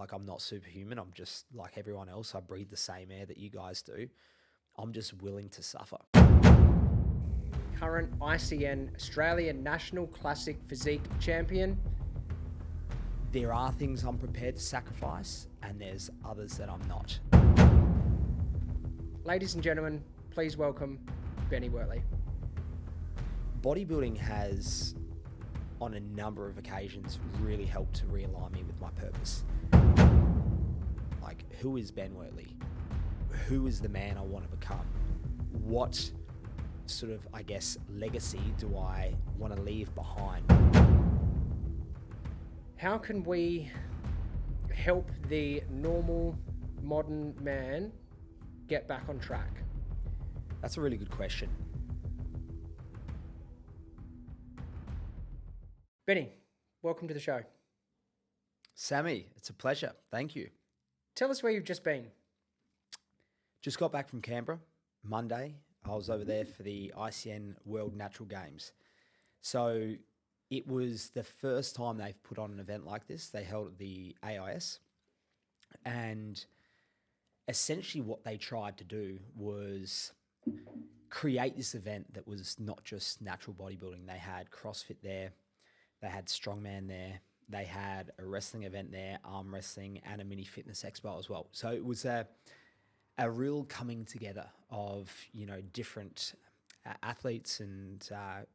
Like, I'm not superhuman. I'm just like everyone else. I breathe the same air that you guys do. I'm just willing to suffer. Current ICN Australian National Classic Physique champion. There are things I'm prepared to sacrifice, and there's others that I'm not. Ladies and gentlemen, please welcome Ben Wortley. Bodybuilding has, on a number of occasions, really helped to realign me with my purpose. Like, who is Ben Wortley? Who is the man I want to become? What sort of, I guess, legacy do I want to leave behind? How can we help the normal modern man get back on track? That's a really good question. Benny, welcome to the show. Sammy, it's a pleasure. Thank you. Tell us where you've just been. Just got back from Canberra Monday. I was over there for the ICN World Natural Games. So it was the first time they've put on an event like this. They held at the AIS. And essentially what they tried to do was create this event that was not just natural bodybuilding. They had CrossFit there. They had strongman there. They had a wrestling event there, arm wrestling, and a mini fitness expo as well. So it was a real coming together of, you know, different athletes and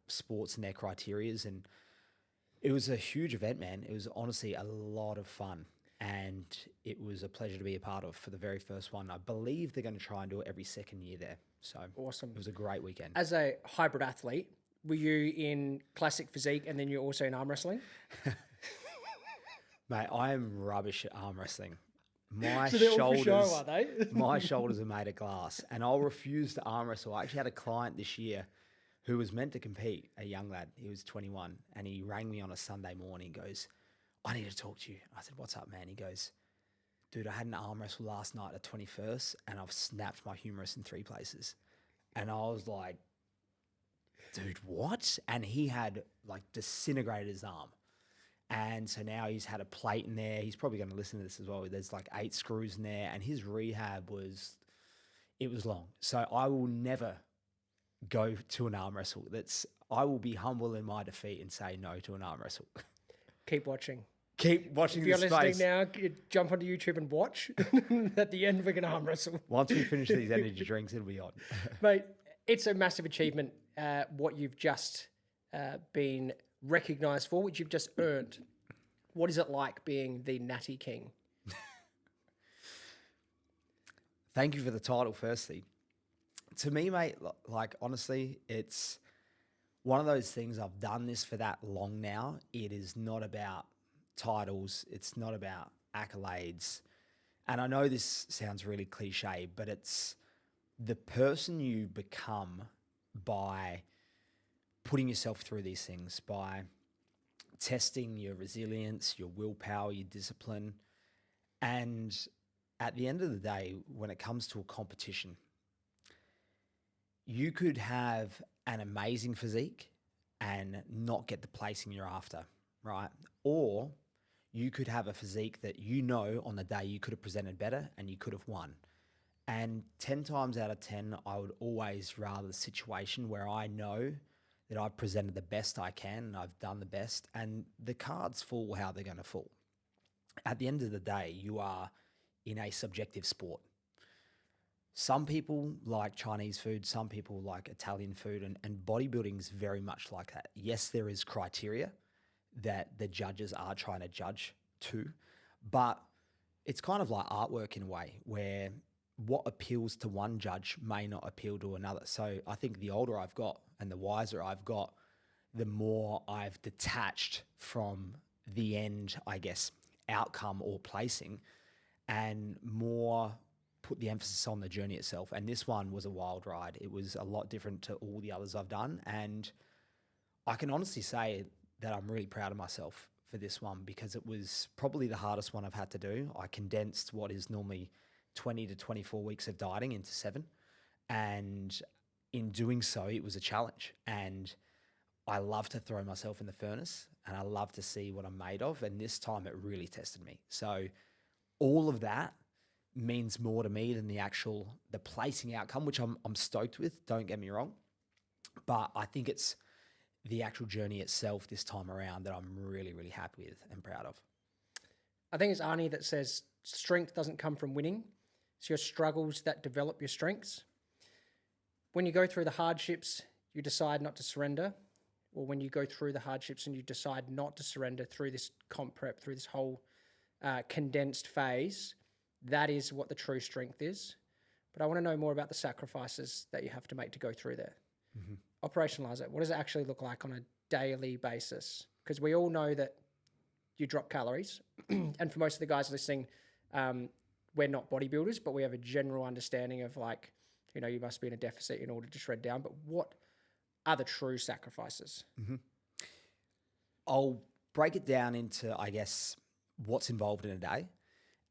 sports and their criterias. And it was a huge event, man. It was honestly a lot of fun. And it was a pleasure to be a part of for the very first one. I believe they're going to try and do it every second year there. So Awesome. It was a great weekend. As a hybrid athlete, were you in classic physique and then you're also in arm wrestling? Mate, I am rubbish at arm wrestling. My So they're all for shoulders, show, are they? my shoulders are made of glass, and I'll refuse to arm wrestle. I actually had a client this year who was meant to compete, a young lad. He was 21, and he rang me on a Sunday morning. He goes, "I need to talk to you." I said, "What's up, man?" He goes, "Dude, I had an arm wrestle last night at 21st, and I've snapped my humerus in 3 places." And I was like, "Dude, what?" And he had like disintegrated his arm. And so now he's had a plate in there. He's probably going to listen to this as well. There's like 8 screws in there, and his rehab was long. So I will never go to an arm wrestle. I will be humble in my defeat and say no to an arm wrestle. Keep watching. Keep watching If you're this listening space. now, jump onto YouTube and watch. At the end, we're going to arm wrestle. Once we finish these energy drinks, it'll be on. Mate, it's a massive achievement, what you've just been recognised for, which you've just earned. What is it like being the Natty King? Thank you for the title, firstly. To me, mate, like, honestly, it's one of those things. I've done this for that long now. It is not about titles. It's not about accolades. And I know this sounds really cliche, but it's the person you become by putting yourself through these things, by testing your resilience, your willpower, your discipline. And at the end of the day, when it comes to a competition, you could have an amazing physique and not get the placing you're after, right? Or you could have a physique that you know on the day you could have presented better and you could have won. And 10 times out of 10, I would always rather the situation where I know that I've presented the best I can and I've done the best, and the cards fall how they're going to fall. At the end of the day, you are in a subjective sport. Some people like Chinese food, some people like Italian food, and bodybuilding is very much like that. Yes, there is criteria that the judges are trying to judge to, but it's kind of like artwork in a way where what appeals to one judge may not appeal to another. So I think the older I've got and the wiser I've got, the more I've detached from the end, I guess, outcome or placing, and more put the emphasis on the journey itself. And this one was a wild ride. It was a lot different to all the others I've done. And I can honestly say that I'm really proud of myself for this one, because it was probably the hardest one I've had to do. I condensed what is normally 20 to 24 weeks of dieting into 7. And in doing so, it was a challenge. And I love to throw myself in the furnace, and I love to see what I'm made of. And this time it really tested me. So all of that means more to me than the placing outcome, which I'm stoked with. Don't get me wrong, but I think it's the actual journey itself this time around that I'm really, really happy with and proud of. I think it's Arnie that says strength doesn't come from winning. It's your struggles that develop your strengths. When you go through the hardships, you decide not to surrender, or when you go through the hardships and you decide not to surrender through this comp prep, through this whole condensed phase, that is what the true strength is. But I want to know more about the sacrifices that you have to make to go through there. Mm-hmm. Operationalize it. What does it actually look like on a daily basis? Because we all know that you drop calories. And for most of the guys listening, we're not bodybuilders, but we have a general understanding of like, you know, you must be in a deficit in order to shred down. But what are the true sacrifices? Mm-hmm. I'll break it down into, I guess, what's involved in a day.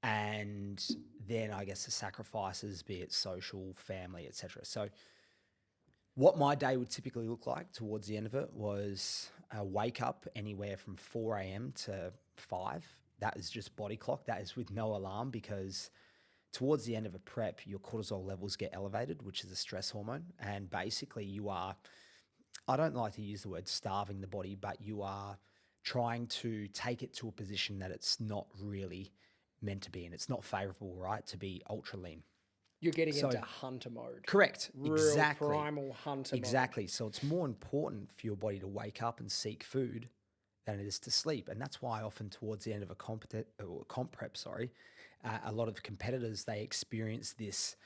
And then I guess the sacrifices, be it social, family, etc. So what my day would typically look like towards the end of it was a wake up anywhere from 4 a.m. to 5. That is just body clock. That is with no alarm, because towards the end of a prep, your cortisol levels get elevated, which is a stress hormone. And basically you are, I don't like to use the word starving the body, but you are trying to take it to a position that it's not really meant to be in. It's not favorable, right, to be ultra lean. You're getting into hunter mode. Correct. Real exactly. primal hunter mode. Exactly. So it's more important for your body to wake up and seek food than it is to sleep. And that's why often towards the end of a comp prep, a lot of competitors, they experience this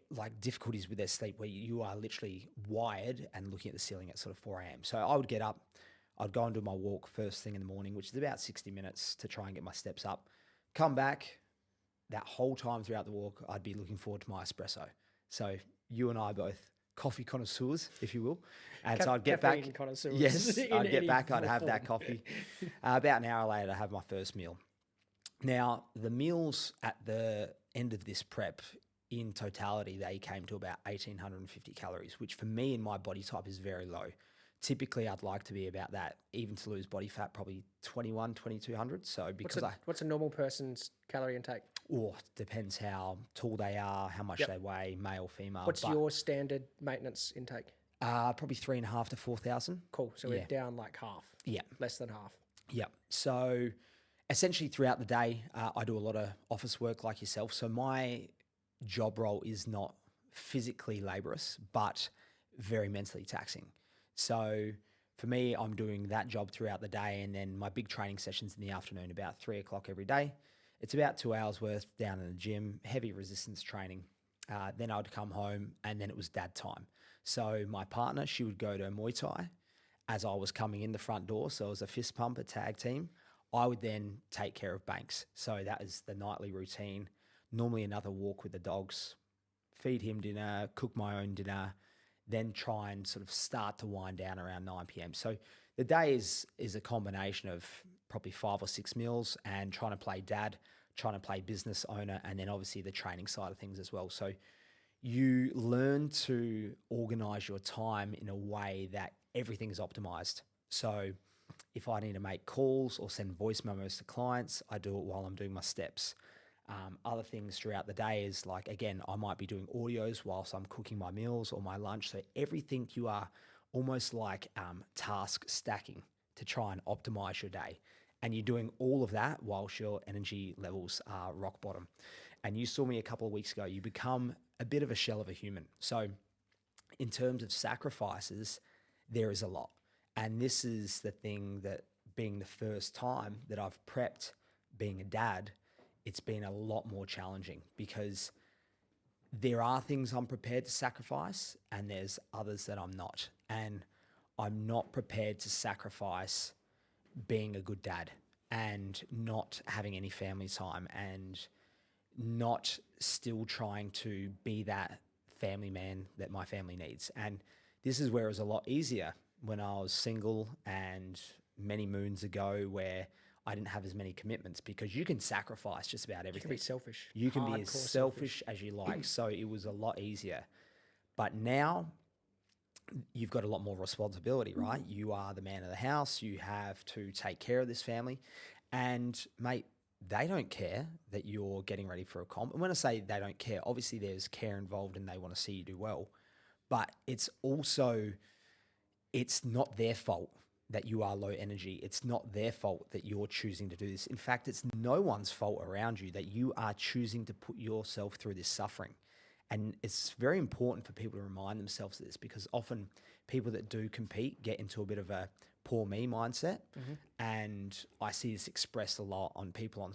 like difficulties with their sleep, where you are literally wired and looking at the ceiling at sort of 4 a.m. So I would get up, I'd go and do my walk first thing in the morning, which is about 60 minutes to try and get my steps up, come back. That whole time throughout the walk, I'd be looking forward to my espresso. So you and I both coffee connoisseurs, if you will. And so I'd get back. Yes, I'd get back. I'd have that coffee. About an hour later, I'd have my first meal. Now, the meals at the end of this prep, in totality, they came to about 1,850 calories, which for me in my body type is very low. Typically, I'd like to be about that, even to lose body fat, probably 2,200. So because what's a normal person's calorie intake? Oh, depends how tall they are, how much they weigh, male, female. What's your standard maintenance intake? Probably 3,500 to 4,000. Cool. So we're down like half. Yeah. Less than half. Yeah. So essentially throughout the day, I do a lot of office work like yourself. So my job role is not physically laborious, but very mentally taxing. So for me, I'm doing that job throughout the day, and then my big training sessions in the afternoon, about 3 o'clock every day. It's about 2 hours worth down in the gym, heavy resistance training. Then I'd come home, and then it was dad time. So my partner, she would go to Muay Thai as I was coming in the front door. So it was a fist pump, a tag team. I would then take care of Banks. So that is the nightly routine. Normally another walk with the dogs, feed him dinner, cook my own dinner, then try and sort of start to wind down around 9 p.m. So the day is a combination of probably 5 or 6 meals and trying to play dad, trying to play business owner, and then obviously the training side of things as well. So you learn to organize your time in a way that everything is optimized. So if I need to make calls or send voice memos to clients, I do it while I'm doing my steps. Other things throughout the day is like, again, I might be doing audios whilst I'm cooking my meals or my lunch. So everything, you are almost like task stacking to try and optimize your day. And you're doing all of that whilst your energy levels are rock bottom. And you saw me a couple of weeks ago, you become a bit of a shell of a human. So in terms of sacrifices, there is a lot. And this is the thing that, being the first time that I've prepped being a dad, it's been a lot more challenging, because there are things I'm prepared to sacrifice and there's others that I'm not. And I'm not prepared to sacrifice being a good dad and not having any family time and not still trying to be that family man that my family needs. And this is where it was a lot easier when I was single and many moons ago, where I didn't have as many commitments, because you can sacrifice just about everything. You can be selfish. You can be as selfish as you like. So it was a lot easier. But now you've got a lot more responsibility, right? You are the man of the house. You have to take care of this family. And mate, they don't care that you're getting ready for a comp. And when I say they don't care, obviously there's care involved and they want to see you do well. But it's also, it's not their fault that you are low energy. It's not their fault that you're choosing to do this. In fact, it's no one's fault around you that you are choosing to put yourself through this suffering. And it's very important for people to remind themselves of this, because often people that do compete get into a bit of a poor me mindset. And I see this expressed a lot on people on,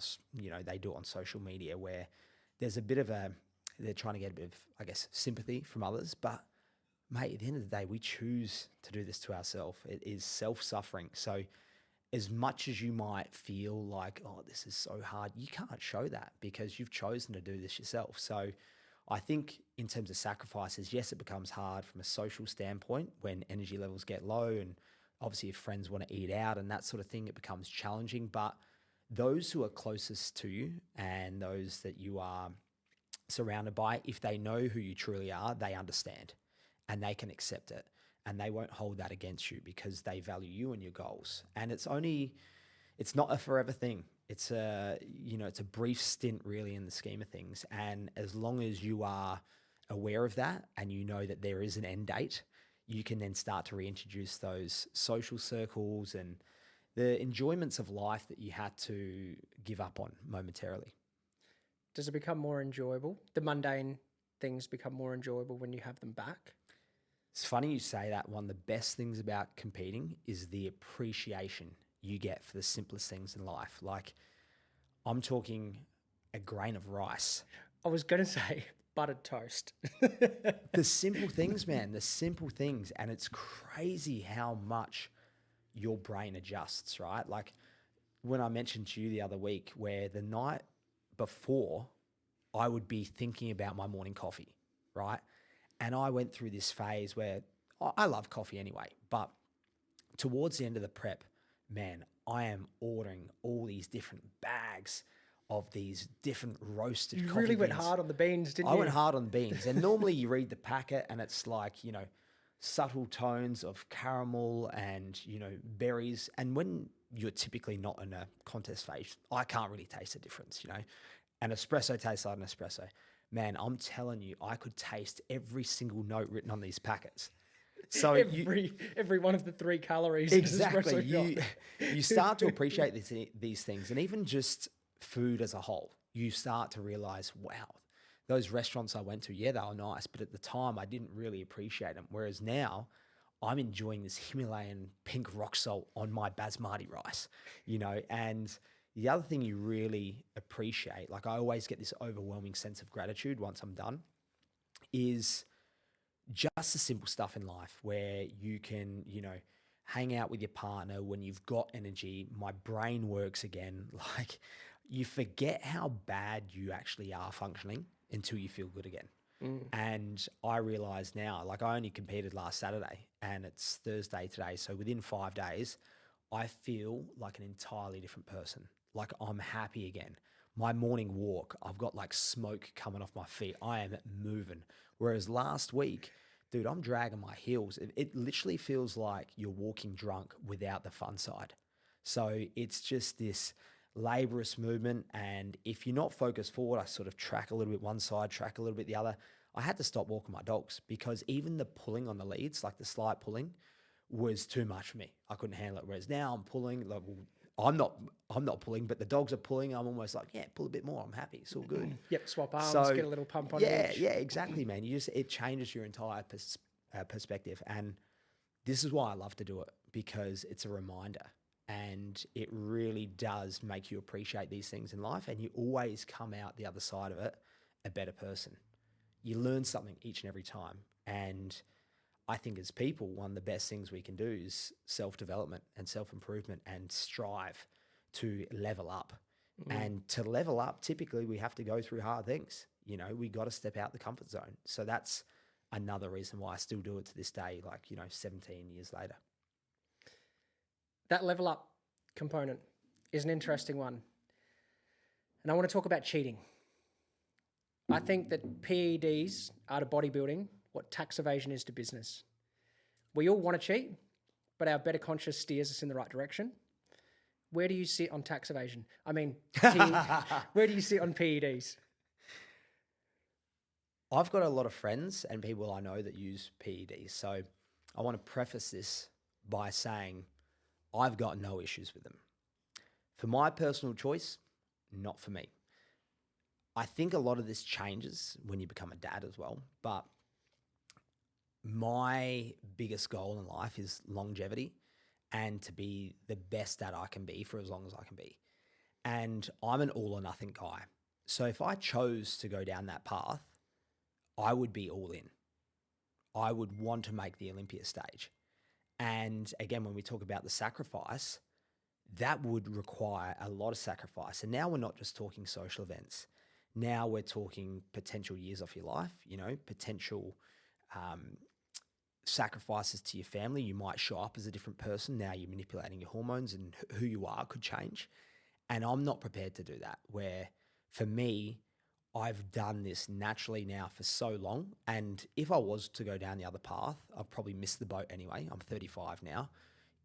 they do it on social media, where there's a bit of they're trying to get a bit of, I guess, sympathy from others. But mate, at the end of the day, we choose to do this to ourselves. It is self-suffering. So as much as you might feel like, oh, this is so hard, you can't show that because you've chosen to do this yourself. So I think in terms of sacrifices, yes, it becomes hard from a social standpoint when energy levels get low, and obviously if friends want to eat out and that sort of thing, it becomes challenging. But those who are closest to you and those that you are surrounded by, if they know who you truly are, they understand and they can accept it, and they won't hold that against you because they value you and your goals. And it's not a forever thing. It's it's a brief stint really in the scheme of things. And as long as you are aware of that and you know that there is an end date, you can then start to reintroduce those social circles and the enjoyments of life that you had to give up on momentarily. Does it become more enjoyable? The mundane things become more enjoyable when you have them back? It's funny you say that. One of the best things about competing is the appreciation you get for the simplest things in life. Like, I'm talking a grain of rice. I was going to say buttered toast. The simple things, man, the simple things. And it's crazy how much your brain adjusts, right? Like when I mentioned to you the other week where the night before I would be thinking about my morning coffee, right? And I went through this phase where I love coffee anyway, but towards the end of the prep, man, I am ordering all these different bags of these different roasted coffee beans. You really went hard on the beans, didn't you? I went hard on the beans. And normally you read the packet and it's like, subtle tones of caramel and, berries. And when you're typically not in a contest phase, I can't really taste the difference, An espresso tastes like an espresso. Man, I'm telling you, I could taste every single note written on these packets. So every one of the 3 calories. Exactly. You start to appreciate these things, and even just food as a whole. You start to realize, wow, those restaurants I went to, yeah, they were nice, but at the time I didn't really appreciate them. Whereas now I'm enjoying this Himalayan pink rock salt on my basmati rice, and the other thing you really appreciate, like I always get this overwhelming sense of gratitude once I'm done, is just the simple stuff in life where you can, hang out with your partner when you've got energy. My brain works again. Like you forget how bad you actually are functioning until you feel good again. And I realize now, like I only competed last Saturday and it's Thursday today. So within 5 days, I feel like an entirely different person. Like I'm happy again. My morning walk, I've got like smoke coming off my feet. I am moving. Whereas last week, dude, I'm dragging my heels. It literally feels like you're walking drunk without the fun side. So it's just this laborious movement. And if you're not focused forward, I sort of track a little bit one side, track a little bit the other. I had to stop walking my dogs because even the pulling on the leads, like the slight pulling, was too much for me. I couldn't handle it. Whereas now I'm pulling, like, I'm not pulling, but the dogs are pulling. I'm almost like, yeah, pull a bit more. I'm happy. It's all good. Yep, swap arms, get a little pump on each. Yeah, exactly, man. It changes your entire perspective. And this is why I love to do it, because it's a reminder and it really does make you appreciate these things in life, and you always come out the other side of it a better person. You learn something each and every time. And I think as people, one of the best things we can do is self-development and self-improvement and strive to level up. And to level up, typically we have to go through hard things. We got to step out the comfort zone. So that's another reason why I still do it to this day, 17 years later. That level up component is an interesting one. And I want to talk about cheating. I think that PEDs are to bodybuilding what tax evasion is to business. We all want to cheat, but our better conscience steers us in the right direction. Where do you sit on tax evasion? I mean, where do you sit on PEDs? I've got a lot of friends and people I know that use PEDs. So I want to preface this by saying I've got no issues with them. For my personal choice, not for me. I think a lot of this changes when you become a dad as well. But my biggest goal in life is longevity and to be the best dad I can be for as long as I can be. And I'm an all or nothing guy. So if I chose to go down that path, I would be all in. I would want to make the Olympia stage. And again, when we talk about the sacrifice, that would require a lot of sacrifice. And now we're not just talking social events. Now we're talking potential years off your life, potential sacrifices to your family. You might show up as a different person. Now you're manipulating your hormones and who you are could change. And I'm not prepared to do that, where for me, I've done this naturally now for so long. And if I was to go down the other path, I've probably missed the boat anyway. I'm 35 now.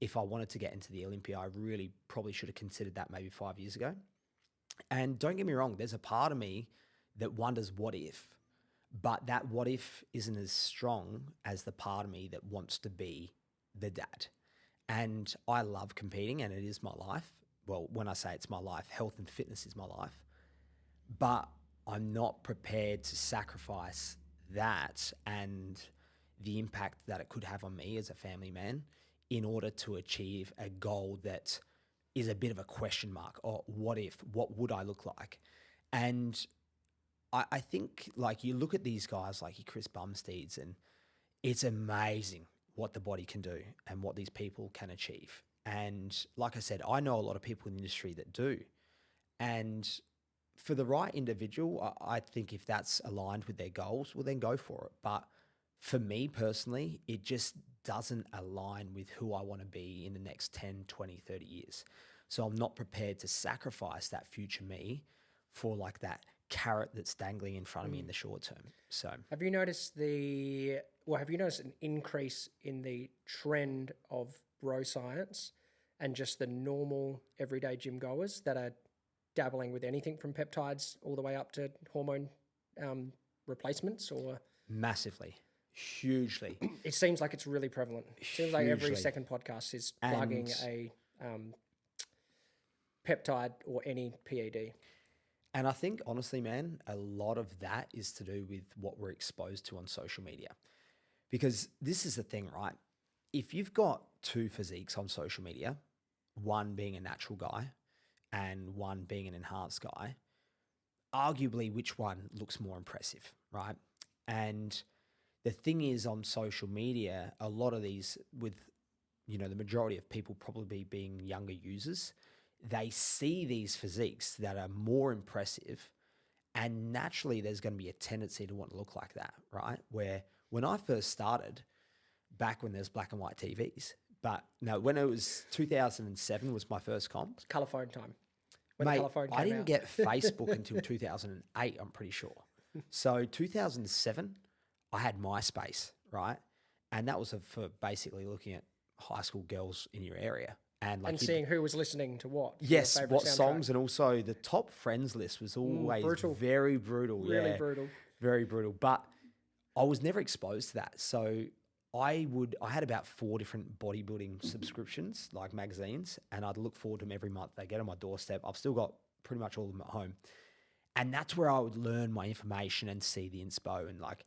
If I wanted to get into the Olympia, I really probably should have considered that maybe 5 years ago. And don't get me wrong, there's a part of me that wonders what if, but that what if isn't as strong as the part of me that wants to be the dad. And I love competing and it is my life. Well, when I say it's my life, health and fitness is my life. But I'm not prepared to sacrifice that and the impact that it could have on me as a family man in order to achieve a goal that is a bit of a question mark. Or what if, what would I look like? And I think like you look at these guys like your Chris Bumsteeds and it's amazing what the body can do and what these people can achieve. And like I said, I know a lot of people in the industry that do. And for the right individual, I think if that's aligned with their goals, well, then go for it. But for me personally, it just doesn't align with who I want to be in the next 10, 20, 30 years. So I'm not prepared to sacrifice that future me for like that carrot that's dangling in front of me in the short term. So have you noticed an increase in the trend of bro science and just the normal everyday gym goers that are dabbling with anything from peptides all the way up to hormone replacements? Or massively, hugely. It seems like it's really prevalent. It seems like every second podcast is plugging a peptide or any PED. And I think, honestly, man, a lot of that is to do with what we're exposed to on social media. Because this is the thing, right? If you've got two physiques on social media, one being a natural guy and one being an enhanced guy, arguably which one looks more impressive, right? And the thing is, on social media, a lot of these, with the majority of people probably being younger users, they see these physiques that are more impressive, and naturally there's going to be a tendency to want to look like that, right? Where when I first started, back when there's black and white TVs, but no, when it was 2007 was my first comp. It's colour phone time. Mate, I didn't get Facebook until 2008, I'm pretty sure. So 2007, I had MySpace, right? And that was for basically looking at high school girls in your area. And seeing who was listening to what. Yes, what songs, and also the top friends list was always very brutal. Really brutal. Very brutal. But I was never exposed to that. So I had about 4 different bodybuilding subscriptions, like magazines, and I'd look forward to them every month. They get on my doorstep. I've still got pretty much all of them at home. And that's where I would learn my information and see the inspo. And like,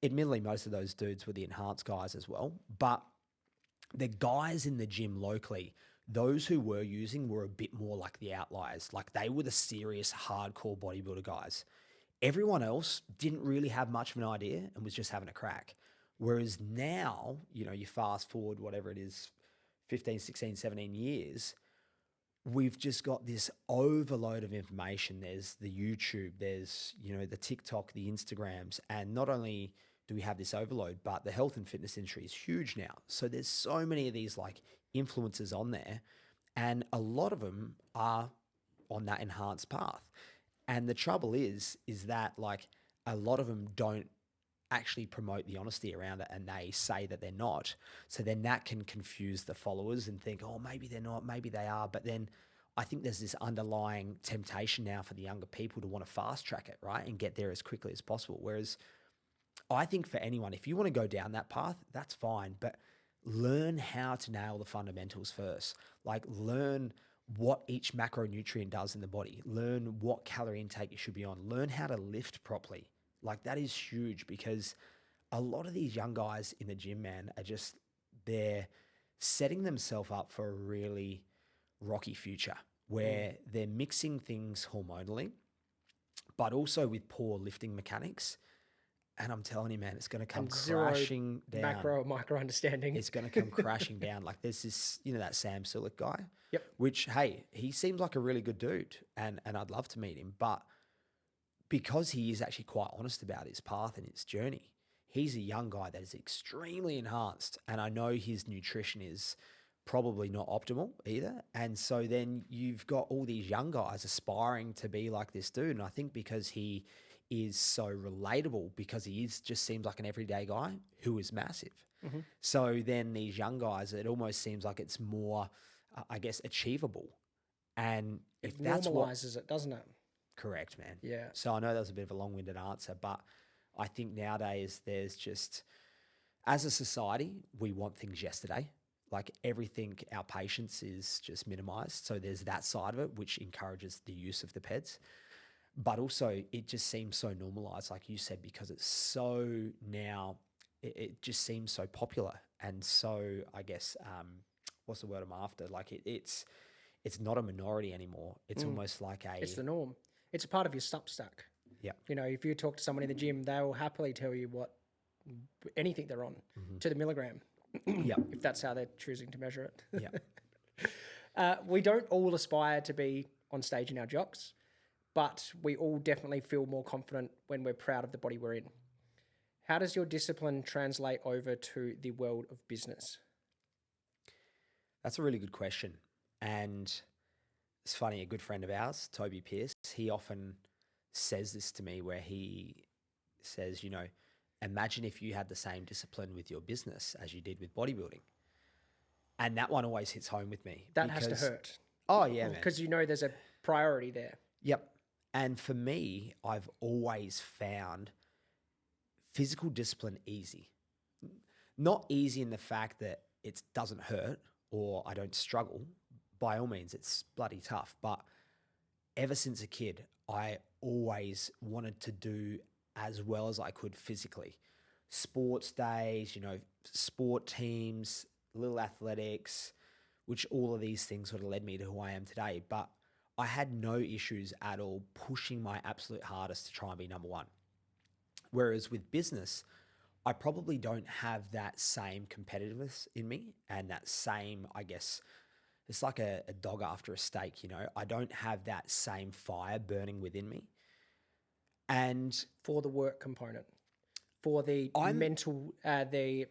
admittedly, most of those dudes were the enhanced guys as well. But the guys in the gym locally, those who were using were a bit more like the outliers. Like they were the serious, hardcore bodybuilder guys. Everyone else didn't really have much of an idea and was just having a crack. Whereas now, you fast forward, whatever it is, 15, 16, 17 years, we've just got this overload of information. There's the YouTube, there's, the TikTok, the Instagrams, and not only do we have this overload, but the health and fitness industry is huge now. So there's so many of these like influencers on there, and a lot of them are on that enhanced path. And the trouble is that like a lot of them don't actually promote the honesty around it, and they say that they're not. So then that can confuse the followers and think, oh, maybe they're not, maybe they are. But then I think there's this underlying temptation now for the younger people to want to fast track it, right? And get there as quickly as possible. Whereas I think for anyone, if you want to go down that path, that's fine. But learn how to nail the fundamentals first. Like learn what each macronutrient does in the body. Learn what calorie intake you should be on. Learn how to lift properly. Like that is huge, because a lot of these young guys in the gym, man, they're setting themselves up for a really rocky future where they're mixing things hormonally, but also with poor lifting mechanics. And I'm telling you, man, it's going to come crashing down. Macro or micro understanding. It's going to come crashing down. Like there's this, that Sam Ackland guy. Yep. Which, hey, he seems like a really good dude, and I'd love to meet him. But because he is actually quite honest about his path and his journey, he's a young guy that is extremely enhanced. And I know his nutrition is probably not optimal either. And so then you've got all these young guys aspiring to be like this dude. And I think because he is so relatable, because he just seems like an everyday guy who is massive. Mm-hmm. So then these young guys, it almost seems like it's more, I guess, achievable. And if It that's normalizes it, doesn't it? Correct, man. Yeah. So I know that was a bit of a long-winded answer, but I think nowadays there's just, as a society, we want things yesterday. Like everything, our patience is just minimized. So there's that side of it, which encourages the use of the PEDs. But also it just seems so normalized, like you said, because it's so now, it just seems so popular. And so I guess, what's the word I'm after? Like it's not a minority anymore. It's almost like It's the norm. It's a part of your stack. Yeah. If you talk to someone in the gym, they will happily tell you anything they're on to the milligram. Yeah. If that's how they're choosing to measure it. Yeah. We don't all aspire to be on stage in our jocks, but we all definitely feel more confident when we're proud of the body we're in. How does your discipline translate over to the world of business? That's a really good question. And it's funny, a good friend of ours, Toby Pierce, he often says this to me, where he says, imagine if you had the same discipline with your business as you did with bodybuilding. And that one always hits home with me. That has to hurt. Oh, yeah, man. Because there's a priority there. Yep. And for me, I've always found physical discipline easy. Not easy in the fact that it doesn't hurt or I don't struggle. By all means, it's bloody tough. But ever since a kid, I always wanted to do as well as I could physically. Sports days, sport teams, little athletics, which all of these things sort of led me to who I am today. But I had no issues at all pushing my absolute hardest to try and be number one. Whereas with business, I probably don't have that same competitiveness in me, and that same, I guess, it's like a dog after a steak, I don't have that same fire burning within me. And for the work component, for the mental, I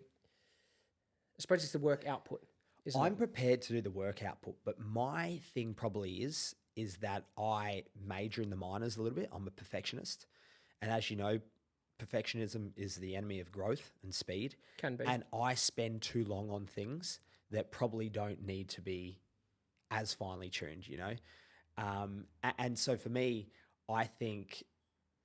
suppose it's the work output. I'm prepared to do the work output, but my thing probably is that I major in the minors a little bit. I'm a perfectionist. And as you know, perfectionism is the enemy of growth and speed. Can be. And I spend too long on things that probably don't need to be as finely tuned, and so for me, I think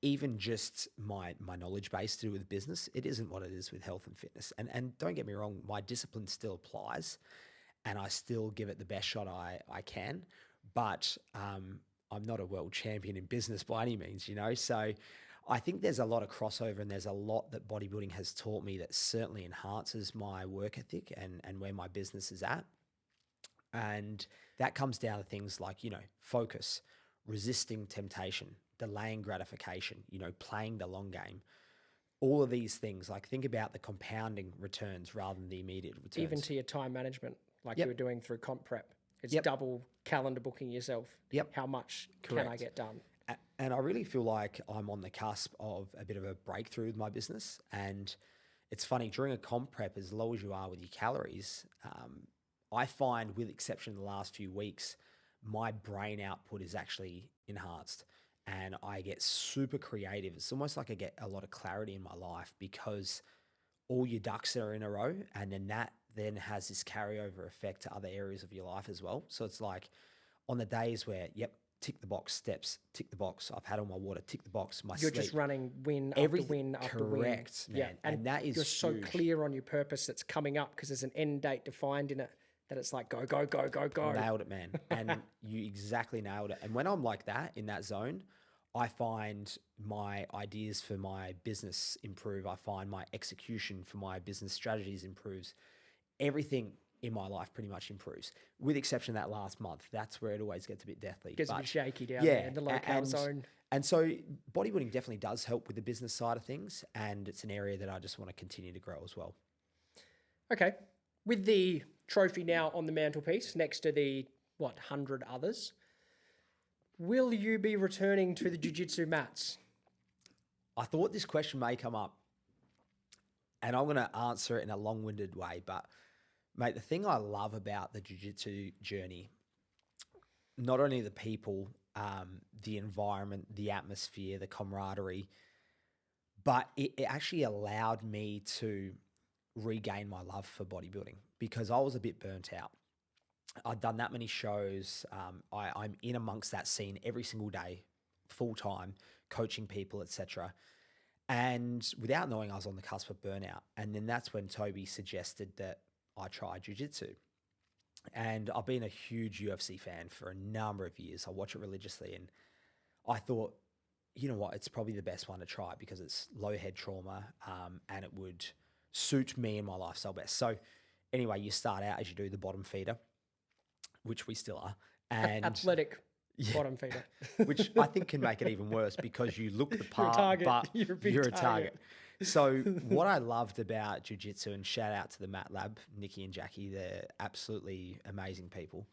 even just my knowledge base to do with business, it isn't what it is with health and fitness. And don't get me wrong, my discipline still applies, and I still give it the best shot I can. But I'm not a world champion in business by any means, So I think there's a lot of crossover, and there's a lot that bodybuilding has taught me that certainly enhances my work ethic and where my business is at. And that comes down to things like, focus, resisting temptation, delaying gratification, playing the long game. All of these things, like think about the compounding returns rather than the immediate returns. Even to your time management, like you were doing through comp prep. It's double calendar booking yourself. How much can I get done? And I really feel like I'm on the cusp of a bit of a breakthrough with my business. And it's funny, during a comp prep, as low as you are with your calories, I find, with exception of the last few weeks, my brain output is actually enhanced and I get super creative. It's almost like I get a lot of clarity in my life because all your ducks are in a row, and then that then has this carryover effect to other areas of your life as well. So it's like on the days where, yep, tick the box, steps, tick the box, I've had all my water, tick the box, my You're sleep. just running win after Everything, win after win. correct, man. And that is you're so huge. clear on your purpose that's coming up because there's an end date defined in it that it's like go, go, go, go, go. Nailed it, man. And you exactly nailed it. And when I'm like that, in that zone, I find my ideas for my business improve. I find my execution for my business strategies improves. Everything in my life pretty much improves, with exception of that last month. That's where it always gets a bit deathly. Gets a bit shaky down there in the low-cal zone. And so bodybuilding definitely does help with the business side of things, and it's an area that I just want to continue to grow as well. Okay. With the trophy now on the mantelpiece next to the, 100 others, will you be returning to the jiu-jitsu mats? I thought this question may come up, and I'm going to answer it in a long-winded way, but mate, the thing I love about the jiu-jitsu journey, not only the people, the environment, the atmosphere, the camaraderie, but it actually allowed me to regain my love for bodybuilding because I was a bit burnt out. I'd done that many shows. I'm in amongst that scene every single day, full time, coaching people, etc. And without knowing, I was on the cusp of burnout. And then that's when Toby suggested that I try jiu-jitsu. And I've been a huge UFC fan for a number of years. I watch it religiously. And I thought, you know what, it's probably the best one to try because it's low head trauma and it would suit me and my lifestyle best. So anyway, you start out as you do the bottom feeder, which we still are. And athletic bottom feeder. Which I think can make it even worse because you look the part, but you're a target. So what I loved about jiu-jitsu, and shout out to the Mat Lab, Nikki and Jackie, they're absolutely amazing people,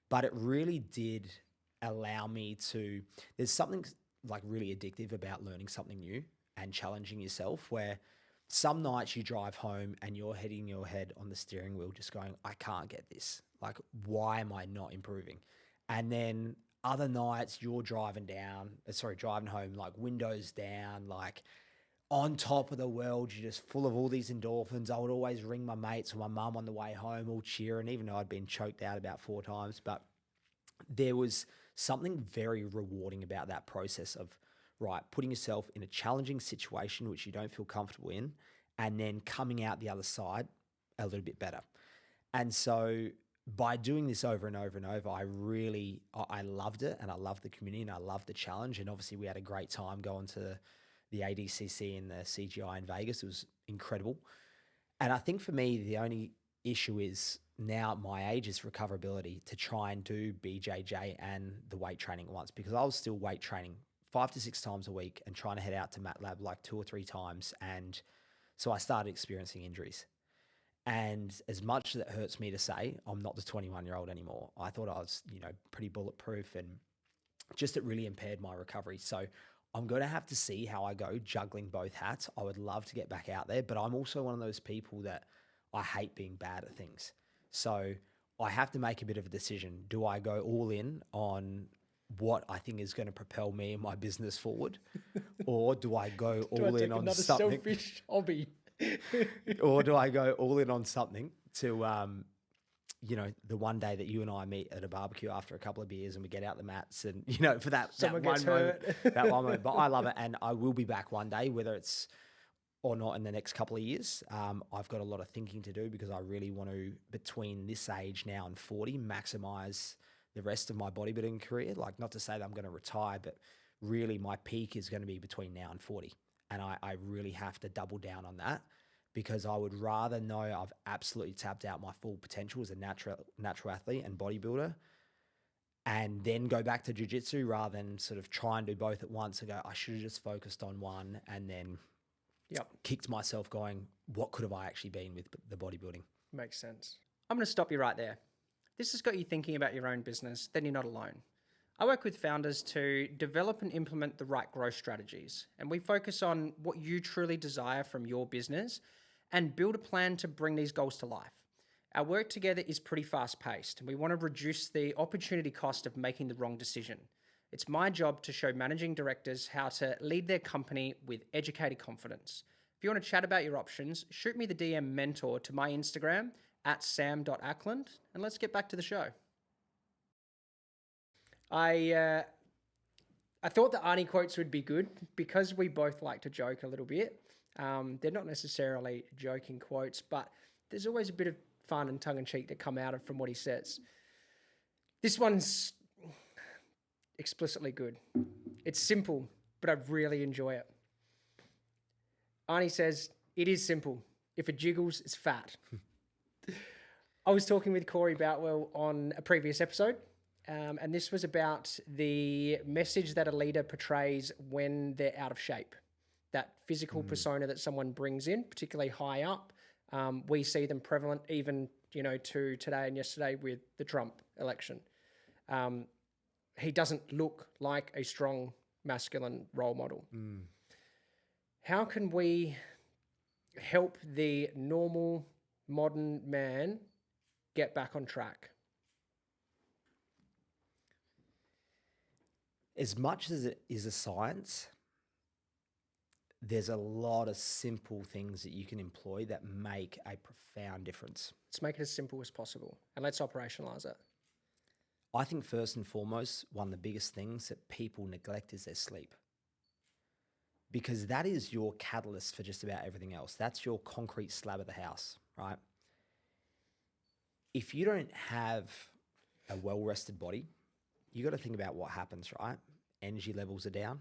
but it really did allow me to, there's something like really addictive about learning something new and challenging yourself, where some nights you drive home and you're hitting your head on the steering wheel just going, I can't get this. Like, why am I not improving? And then other nights you're driving home, like windows down, like on top of the world. You're just full of all these endorphins. I would always ring my mates or my mum on the way home, all cheering, even though I'd been choked out about 4 times. But there was something very rewarding about that process of, right, putting yourself in a challenging situation which you don't feel comfortable in, and then coming out the other side a little bit better. And so by doing this over and over and over, I loved it, and I loved the community, and I loved the challenge. And obviously we had a great time going to the ADCC and the CGI in Vegas. It was incredible. And I think for me, the only issue is now at my age is recoverability to try and do BJJ and the weight training at once, because I was still weight training 5 to 6 times a week and trying to head out to Mat Lab like 2 or 3 times. And so I started experiencing injuries. And as much as it hurts me to say, I'm not the 21-year-old anymore. I thought I was, pretty bulletproof, and just it really impaired my recovery. So I'm going to have to see how I go juggling both hats. I would love to get back out there, but I'm also one of those people that I hate being bad at things. So I have to make a bit of a decision. Do I go all in on what I think is going to propel me and my business forward? Or do I go all in on something? Selfish hobby? Or do I go all in on something to, the one day that you and I meet at a barbecue after a couple of beers and we get out the mats and, for that one moment. But I love it. And I will be back one day, whether it's or not in the next couple of years. I've got a lot of thinking to do because I really want to, between this age now and 40, maximize the rest of my bodybuilding career. Like, not to say that I'm going to retire, but really my peak is going to be between now and 40. And I really have to double down on that, because I would rather know I've absolutely tapped out my full potential as a natural athlete and bodybuilder, and then go back to jiu-jitsu rather than sort of try and do both at once and go, I should have just focused on one, and then kicked myself going, what could have I actually been with the bodybuilding? Makes sense. I'm going to stop you right there. This has got you thinking about your own business, then you're not alone. I work with founders to develop and implement the right growth strategies, and we focus on what you truly desire from your business and build a plan to bring these goals to life. Our work together is pretty fast-paced, and we want to reduce the opportunity cost of making the wrong decision. It's my job to show managing directors how to lead their company with educated confidence. If you want to chat about your options, shoot me the DM mentor to my Instagram @sam.ackland, and let's get back to the show. I thought the Arnie quotes would be good because we both like to joke a little bit. They're not necessarily joking quotes, but there's always a bit of fun and tongue-in-cheek that come out of from what he says. This one's explicitly good. It's simple, but I really enjoy it. Arnie says, "It is simple. If it jiggles, it's fat." I was talking with Corey Boutwell on a previous episode, and this was about the message that a leader portrays when they're out of shape. That physical persona that someone brings in, particularly high up. We see them prevalent even, to today and yesterday with the Trump election. He doesn't look like a strong masculine role model. How can we help the normal modern man get back on track? As much as it is a science, there's a lot of simple things that you can employ that make a profound difference. Let's make it as simple as possible and let's operationalize it. I think first and foremost, one of the biggest things that people neglect is their sleep. Because that is your catalyst for just about everything else. That's your concrete slab of the house, right? If you don't have a well-rested body, you got to think about what happens, right? Energy levels are down.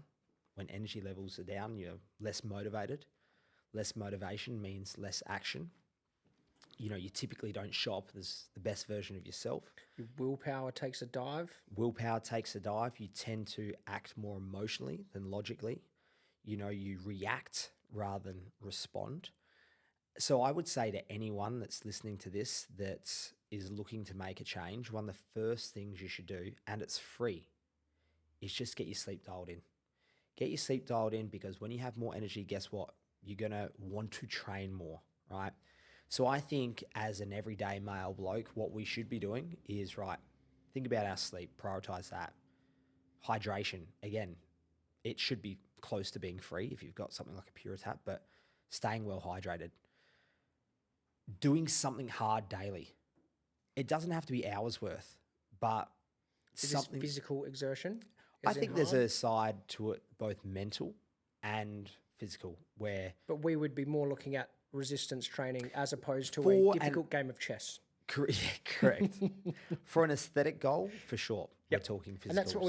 When energy levels are down, you're less motivated. Less motivation means less action. You typically don't shop as the best version of yourself. Your willpower takes a dive. Willpower takes a dive. You tend to act more emotionally than logically. You react rather than respond. So I would say to anyone that's listening to this that is looking to make a change, one of the first things you should do, and it's free, is just get your sleep dialed in. Get your sleep dialed in, because when you have more energy, guess what? You're going to want to train more, right? So I think as an everyday male bloke, what we should be doing is, right, think about our sleep, prioritize that. Hydration, again, it should be close to being free if you've got something like a Pure-Tap, but staying well hydrated. Doing something hard daily. It doesn't have to be hours worth, but Is something... this physical exertion? I think there's a side to it, both mental and physical, where... But we would be more looking at resistance training as opposed to a difficult game of chess. Yeah, correct. For an aesthetic goal, for sure. We're talking physical. And that's what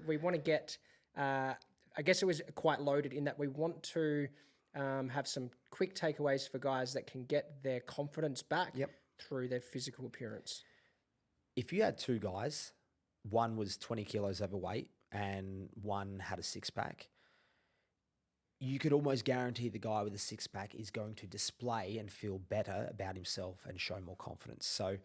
we want to get. I guess it was quite loaded in that we want to have some quick takeaways for guys that can get their confidence back through their physical appearance. If you had two guys, one was 20 kilos overweight and one had a six-pack, you could almost guarantee the guy with a six-pack is going to display and feel better about himself and show more confidence. So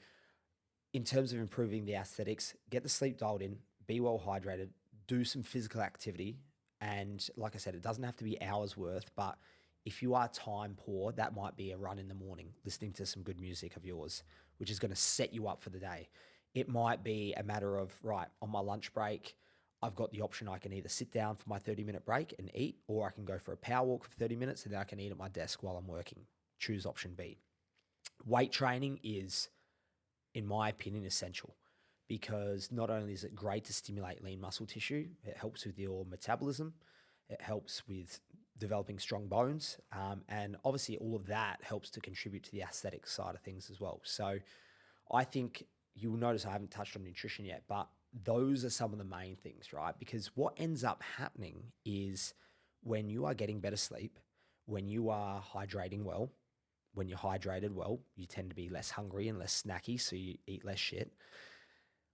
in terms of improving the aesthetics, get the sleep dialed in, be well hydrated, do some physical activity. And like I said, it doesn't have to be hours worth, but if you are time poor, that might be a run in the morning, listening to some good music of yours, which is going to set you up for the day. It might be a matter of, right, on my lunch break, I've got the option I can either sit down for my 30-minute break and eat, or I can go for a power walk for 30 minutes and then I can eat at my desk while I'm working. Choose option B. Weight training is, in my opinion, essential, because not only is it great to stimulate lean muscle tissue, it helps with your metabolism, it helps with developing strong bones, and obviously all of that helps to contribute to the aesthetic side of things as well. So I think you'll notice I haven't touched on nutrition yet, but those are some of the main things, right? Because what ends up happening is when you are getting better sleep, when you are hydrating well, when you're hydrated well, you tend to be less hungry and less snacky, so you eat less shit.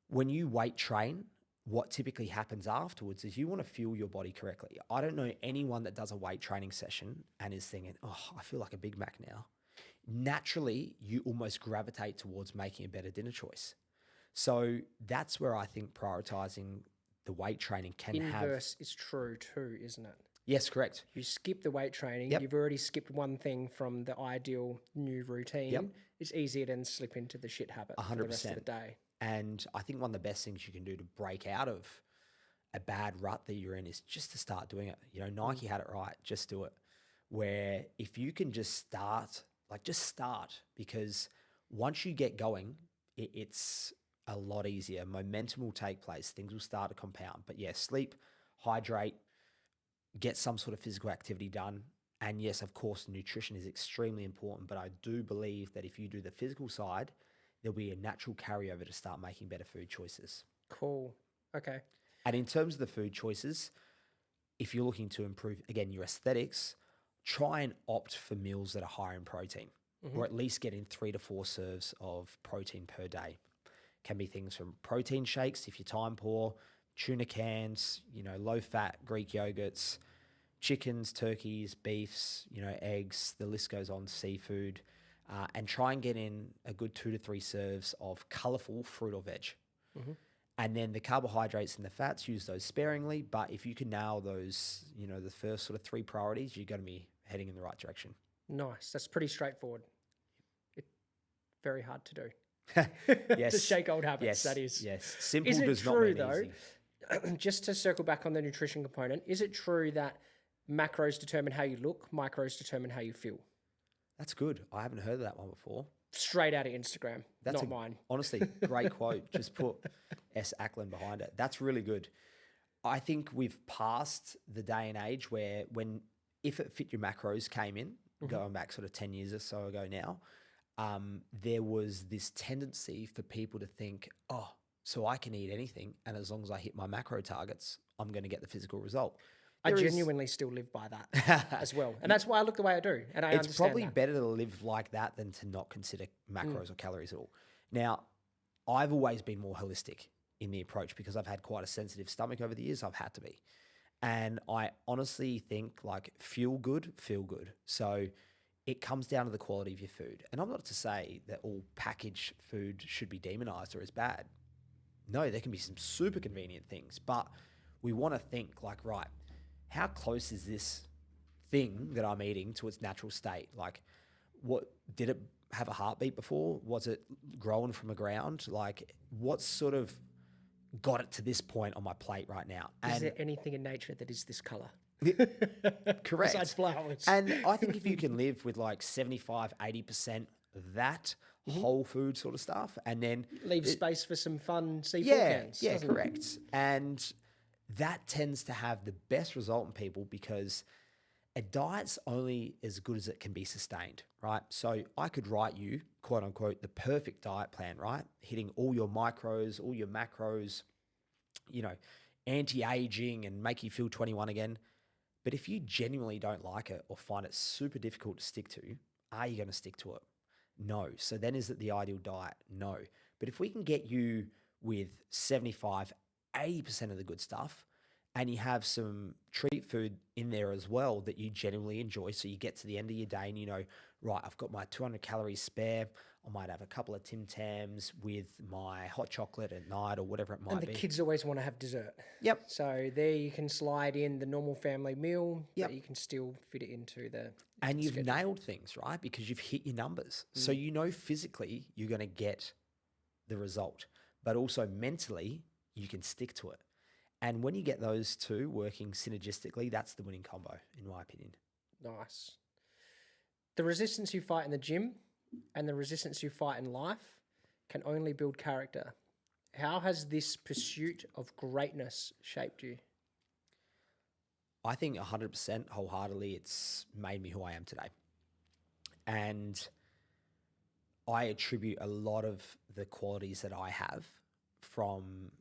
When you weight train, what typically happens afterwards is you want to fuel your body correctly. I don't know anyone that does a weight training session and is thinking, oh, I feel like a Big Mac now. Naturally, you almost gravitate towards making a better dinner choice. So that's where I think prioritizing the weight training can have... Inverse is true too, isn't it? Yes, correct. You skip the weight training, Yep. you've already skipped one thing from the ideal new routine. Yep. It's easier to then slip into the shit habit for the rest of the day. And I think one of the best things you can do to break out of a bad rut that you're in is just to start doing it. You know, Nike had it right, just do it. Where if you can just start, because once you get going, it's a lot easier. Momentum will take place. Things will start to compound. But yeah, sleep, hydrate, get some sort of physical activity done. And yes, of course, nutrition is extremely important. But I do believe that if you do the physical side, there'll be a natural carryover to start making better food choices. Cool. Okay. And in terms of the food choices, if you're looking to improve, again, your aesthetics, try and opt for meals that are higher in protein, or at least get in 3 to 4 serves of protein per day. Can be things from protein shakes if you're time poor, tuna cans, low fat Greek yogurts, chickens, turkeys, beefs, eggs, the list goes on, seafood, and try and get in a good 2 to 3 serves of colorful fruit or veg. And then the carbohydrates and the fats, use those sparingly. But if you can nail those, the first sort of 3 priorities, you're going to be heading in the right direction. Nice. That's pretty straightforward. Very hard to do. Yes. To shake old habits, Yes. that is. Yes. Simple Is it does true, not mean easy. just to circle back on the nutrition component, is it true that macros determine how you look, micros determine how you feel? That's good. I haven't heard of that one before. Straight out of Instagram, That's not mine. Honestly, great quote. Just put S. Ackland behind it. That's really good. I think we've passed the day and age where if it fit your macros came in, going back sort of 10 years or so ago now, there was this tendency for people to think, oh, so I can eat anything, and as long as I hit my macro targets, I'm going to get the physical result. I genuinely still live by that as well. And that's why I look the way I do. And I understand It's probably that. better to live like that than to not consider macros or calories at all. Now, I've always been more holistic in the approach because I've had quite a sensitive stomach over the years. I've had to be. And I honestly think feel good. So it comes down to the quality of your food. And I'm not to say that all packaged food should be demonized or is bad. No, there can be some super convenient things, but we want to think right, how close is this thing that I'm eating to its natural state? What did it have a heartbeat before? Was it growing from the ground? What sort of got it to this point on my plate right now? Is there anything in nature that is this color? Correct. Besides flowers. And I think if you can live with 75, 80% that whole food sort of stuff, and then leave space for some fun C4 cans. Yeah, correct. And that tends to have the best result in people because a diet's only as good as it can be sustained, right? So I could write you, quote unquote, the perfect diet plan, right? Hitting all your micros, all your macros, anti-aging and make you feel 21 again. But if you genuinely don't like it or find it super difficult to stick to, are you going to stick to it? No. So then is it the ideal diet? No. But if we can get you with 75, 80% of the good stuff, and you have some treat food in there as well that you genuinely enjoy, so you get to the end of your day and right, I've got my 200 calories spare. I might have a couple of Tim Tams with my hot chocolate at night or whatever it might be. And the kids always want to have dessert. Yep. So there you can slide in the normal family meal, Yep. but you can still fit it into the And you've schedule. nailed things, right? Because you've hit your numbers. So physically you're going to get the result, but also mentally you can stick to it. And when you get those two working synergistically, that's the winning combo, in my opinion. Nice. The resistance you fight in the gym and the resistance you fight in life can only build character. How has this pursuit of greatness shaped you? I think 100% wholeheartedly it's made me who I am today. And I attribute a lot of the qualities that I have from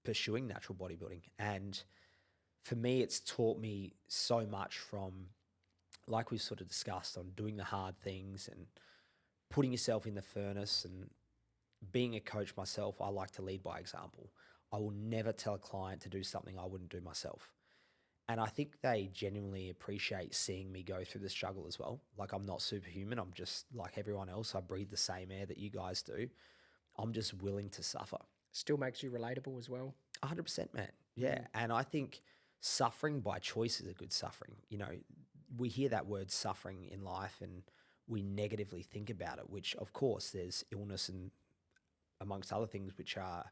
pursuing natural bodybuilding. And for me, it's taught me so much from, like we've sort of discussed, on doing the hard things and putting yourself in the furnace. And being a coach myself, I like to lead by example. I will never tell a client to do something I wouldn't do myself. And I think they genuinely appreciate seeing me go through the struggle as well. I'm not superhuman. I'm just like everyone else. I breathe the same air that you guys do. I'm just willing to suffer. Still makes you relatable as well. 100%, man. Yeah. And I think suffering by choice is a good suffering. We hear that word suffering in life and we negatively think about it, which of course there's illness and amongst other things, which are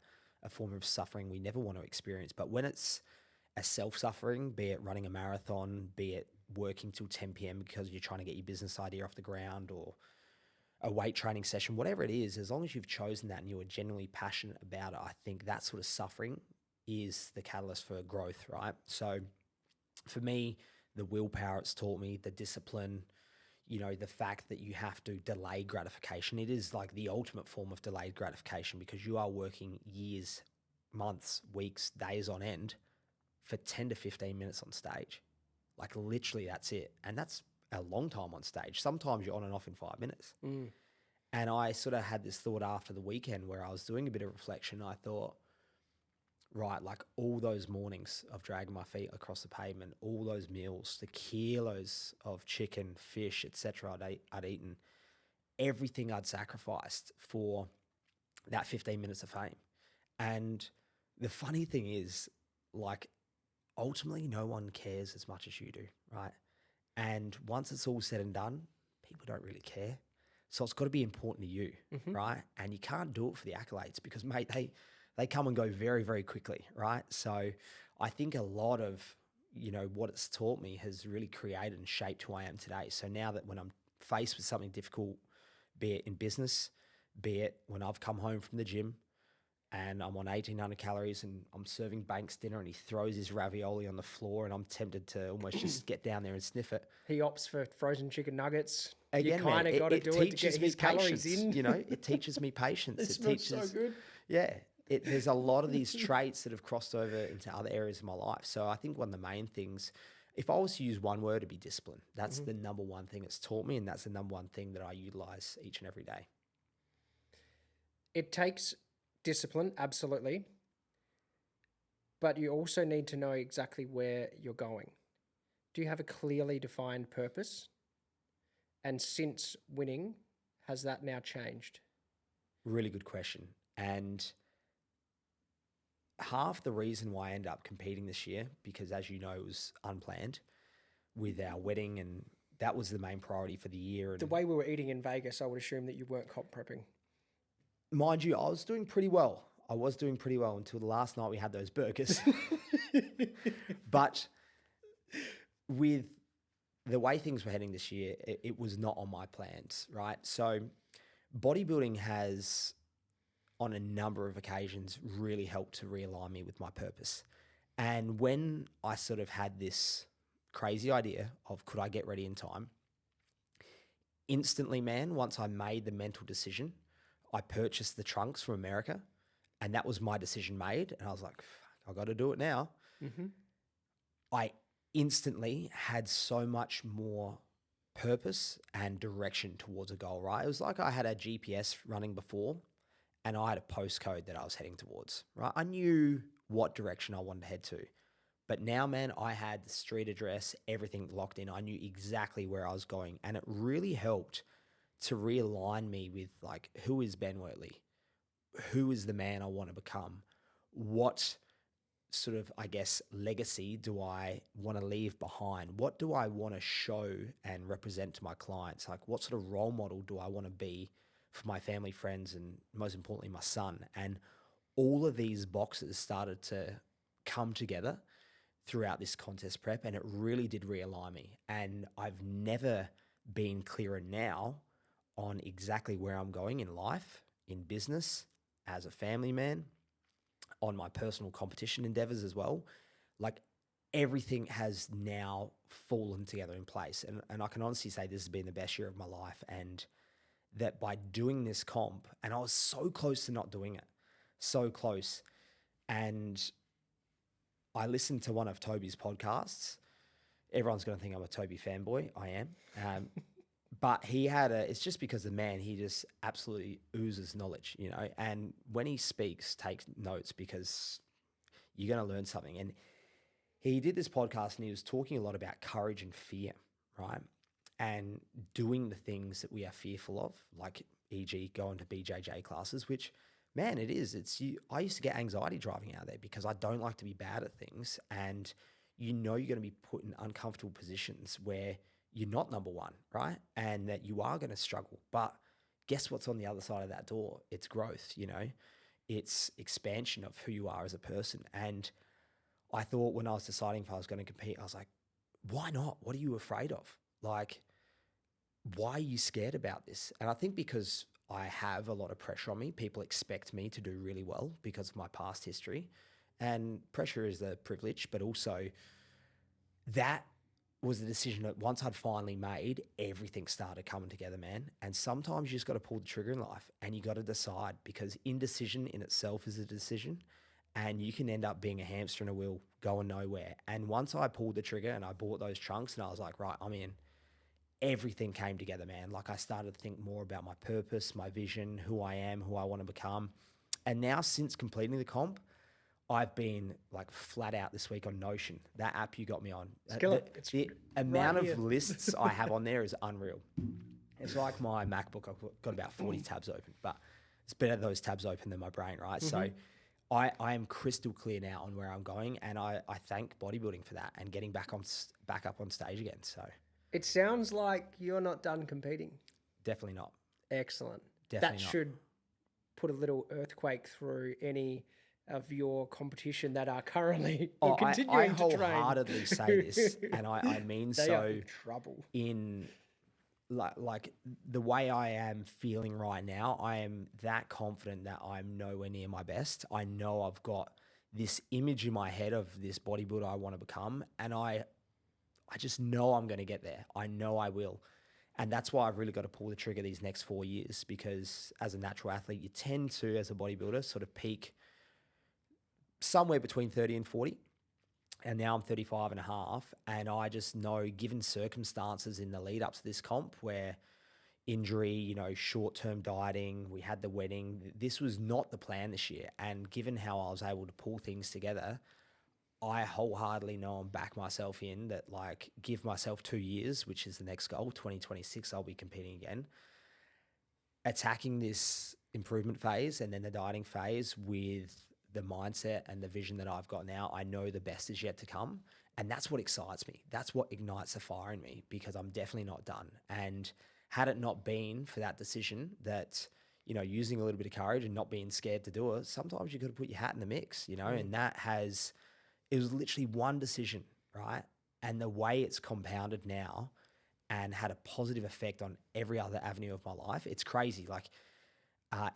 a form of suffering we never want to experience. But when it's a self-suffering, be it running a marathon, be it working till 10 p.m. because you're trying to get your business idea off the ground, or a weight training session, whatever it is, as long as you've chosen that and you are genuinely passionate about it, I think that sort of suffering is the catalyst for growth, right? So for me, the willpower it's taught me, the discipline, the fact that you have to delay gratification. It is like the ultimate form of delayed gratification because you are working years, months, weeks, days on end for 10 to 15 minutes on stage. Like literally that's it. And that's a long time on stage. Sometimes you're on and off in 5 minutes. And I sort of had this thought after the weekend where I was doing a bit of reflection. I thought, right, like all those mornings of dragging my feet across the pavement, all those meals, the kilos of chicken, fish, etc. I'd eaten, everything I'd sacrificed for that 15 minutes of fame. And the funny thing is, like, ultimately no one cares as much as you do, right? And once it's all said and done, people don't really care. So it's got to be important to you, right? And you can't do it for the accolades because, mate, they come and go very, very quickly, right? So I think a lot of, what it's taught me has really created and shaped who I am today. So now that when I'm faced with something difficult, be it in business, be it when I've come home from the gym and I'm on 1,800 calories and I'm serving Banks dinner and he throws his ravioli on the floor and I'm tempted to almost just get down there and sniff it. He opts for frozen chicken nuggets. Again, you kind of got to do it to get his calories patience, in. It teaches me patience. It smells so good. Yeah. There's a lot of these traits that have crossed over into other areas of my life. So I think one of the main things, if I was to use one word, it'd be discipline. That's the number one thing it's taught me, and that's the number one thing that I utilize each and every day. It takes discipline, absolutely. But you also need to know exactly where you're going. Do you have a clearly defined purpose? And since winning, has that now changed? Really good question. And half the reason why I ended up competing this year, because as you know, it was unplanned with our wedding and that was the main priority for the year. And the way we were eating in Vegas, I would assume that you weren't comp prepping. Mind you, I was doing pretty well. Until the last night we had those burgers. But with the way things were heading this year, it was not on my plans, right? So bodybuilding has, on a number of occasions, really helped to realign me with my purpose. And when I sort of had this crazy idea of could I get ready in time, instantly, man, once I made the mental decision, I purchased the trunks from America and that was my decision made. And I was like, I got to do it now. I instantly had so much more purpose and direction towards a goal, right? It was like I had a GPS running before and I had a postcode that I was heading towards, right? I knew what direction I wanted to head to. But now, man, I had the street address, everything locked in. I knew exactly where I was going. And it really helped to realign me with, like, who is Ben Wortley? Who is the man I want to become? What sort of, I guess, legacy do I want to leave behind? What do I want to show and represent to my clients? Like, what sort of role model do I want to be for my family, friends, and most importantly, my son? And all of these boxes started to come together throughout this contest prep, and it really did realign me. And I've never been clearer now on exactly where I'm going in life, in business, as a family man, on my personal competition endeavors as well. Like, everything has now fallen together in place. And I can honestly say this has been the best year of my life. And that by doing this comp, and I was so close to not doing it, so close. And I listened to one of Toby's podcasts. Everyone's going to think I'm a Toby fanboy. I am. But he had it's just because the man, he just absolutely oozes knowledge, and when he speaks, take notes because you're going to learn something. And he did this podcast and he was talking a lot about courage and fear, right? And doing the things that we are fearful of, like e.g. going to BJJ classes, which, man, it is. I used to get anxiety driving out there because I don't like to be bad at things. And you're going to be put in uncomfortable positions where you're not number one, right? And that you are going to struggle. But guess what's on the other side of that door? It's growth, It's expansion of who you are as a person. And I thought when I was deciding if I was going to compete, I was like, why not? What are you afraid of? Like, why are you scared about this? And I think because I have a lot of pressure on me, people expect me to do really well because of my past history. And pressure is a privilege, but also that was the decision that once I'd finally made, everything started coming together, man. And sometimes you just got to pull the trigger in life and you got to decide, because indecision in itself is a decision, and you can end up being a hamster in a wheel going nowhere. And once I pulled the trigger and I bought those trunks and I was like, right, I'm in, everything came together, man. Like I started to think more about my purpose, my vision, who I am, who I want to become. And now since completing the comp, I've been like flat out this week on Notion, that app you got me on. The amount of lists I have on there is unreal. It's like my MacBook, I've got about 40 tabs open, but it's better those tabs open than my brain, right? So I am crystal clear now on where I'm going, and I thank bodybuilding for that and getting back up on stage again. So it sounds like you're not done competing. Definitely not. Excellent. Definitely that not. should put a little earthquake through any of your competition that are currently continuing to train. I wholeheartedly say this, and I mean they so are in trouble. In like the way I am feeling right now, I am that confident that I'm nowhere near my best. I know I've got this image in my head of this bodybuilder I want to become, and I just know I'm going to get there. I know I will. And that's why I've really got to pull the trigger these next 4 years, because as a natural athlete, you tend to, as a bodybuilder, sort of peak somewhere between 30 and 40. And now I'm 35 and a half. And I just know, given circumstances in the lead up to this comp where injury, short-term dieting, we had the wedding, this was not the plan this year. And given how I was able to pull things together, I wholeheartedly know and back myself in that, like, give myself 2 years, which is the next goal, 2026, I'll be competing again. Attacking this improvement phase and then the dieting phase with the mindset and the vision that I've got now, I know the best is yet to come. And that's what excites me. That's what ignites the fire in me, because I'm definitely not done. And had it not been for that decision that, using a little bit of courage and not being scared to do it, sometimes you got to put your hat in the mix, and it was literally one decision, right? And the way it's compounded now and had a positive effect on every other avenue of my life, it's crazy. Like,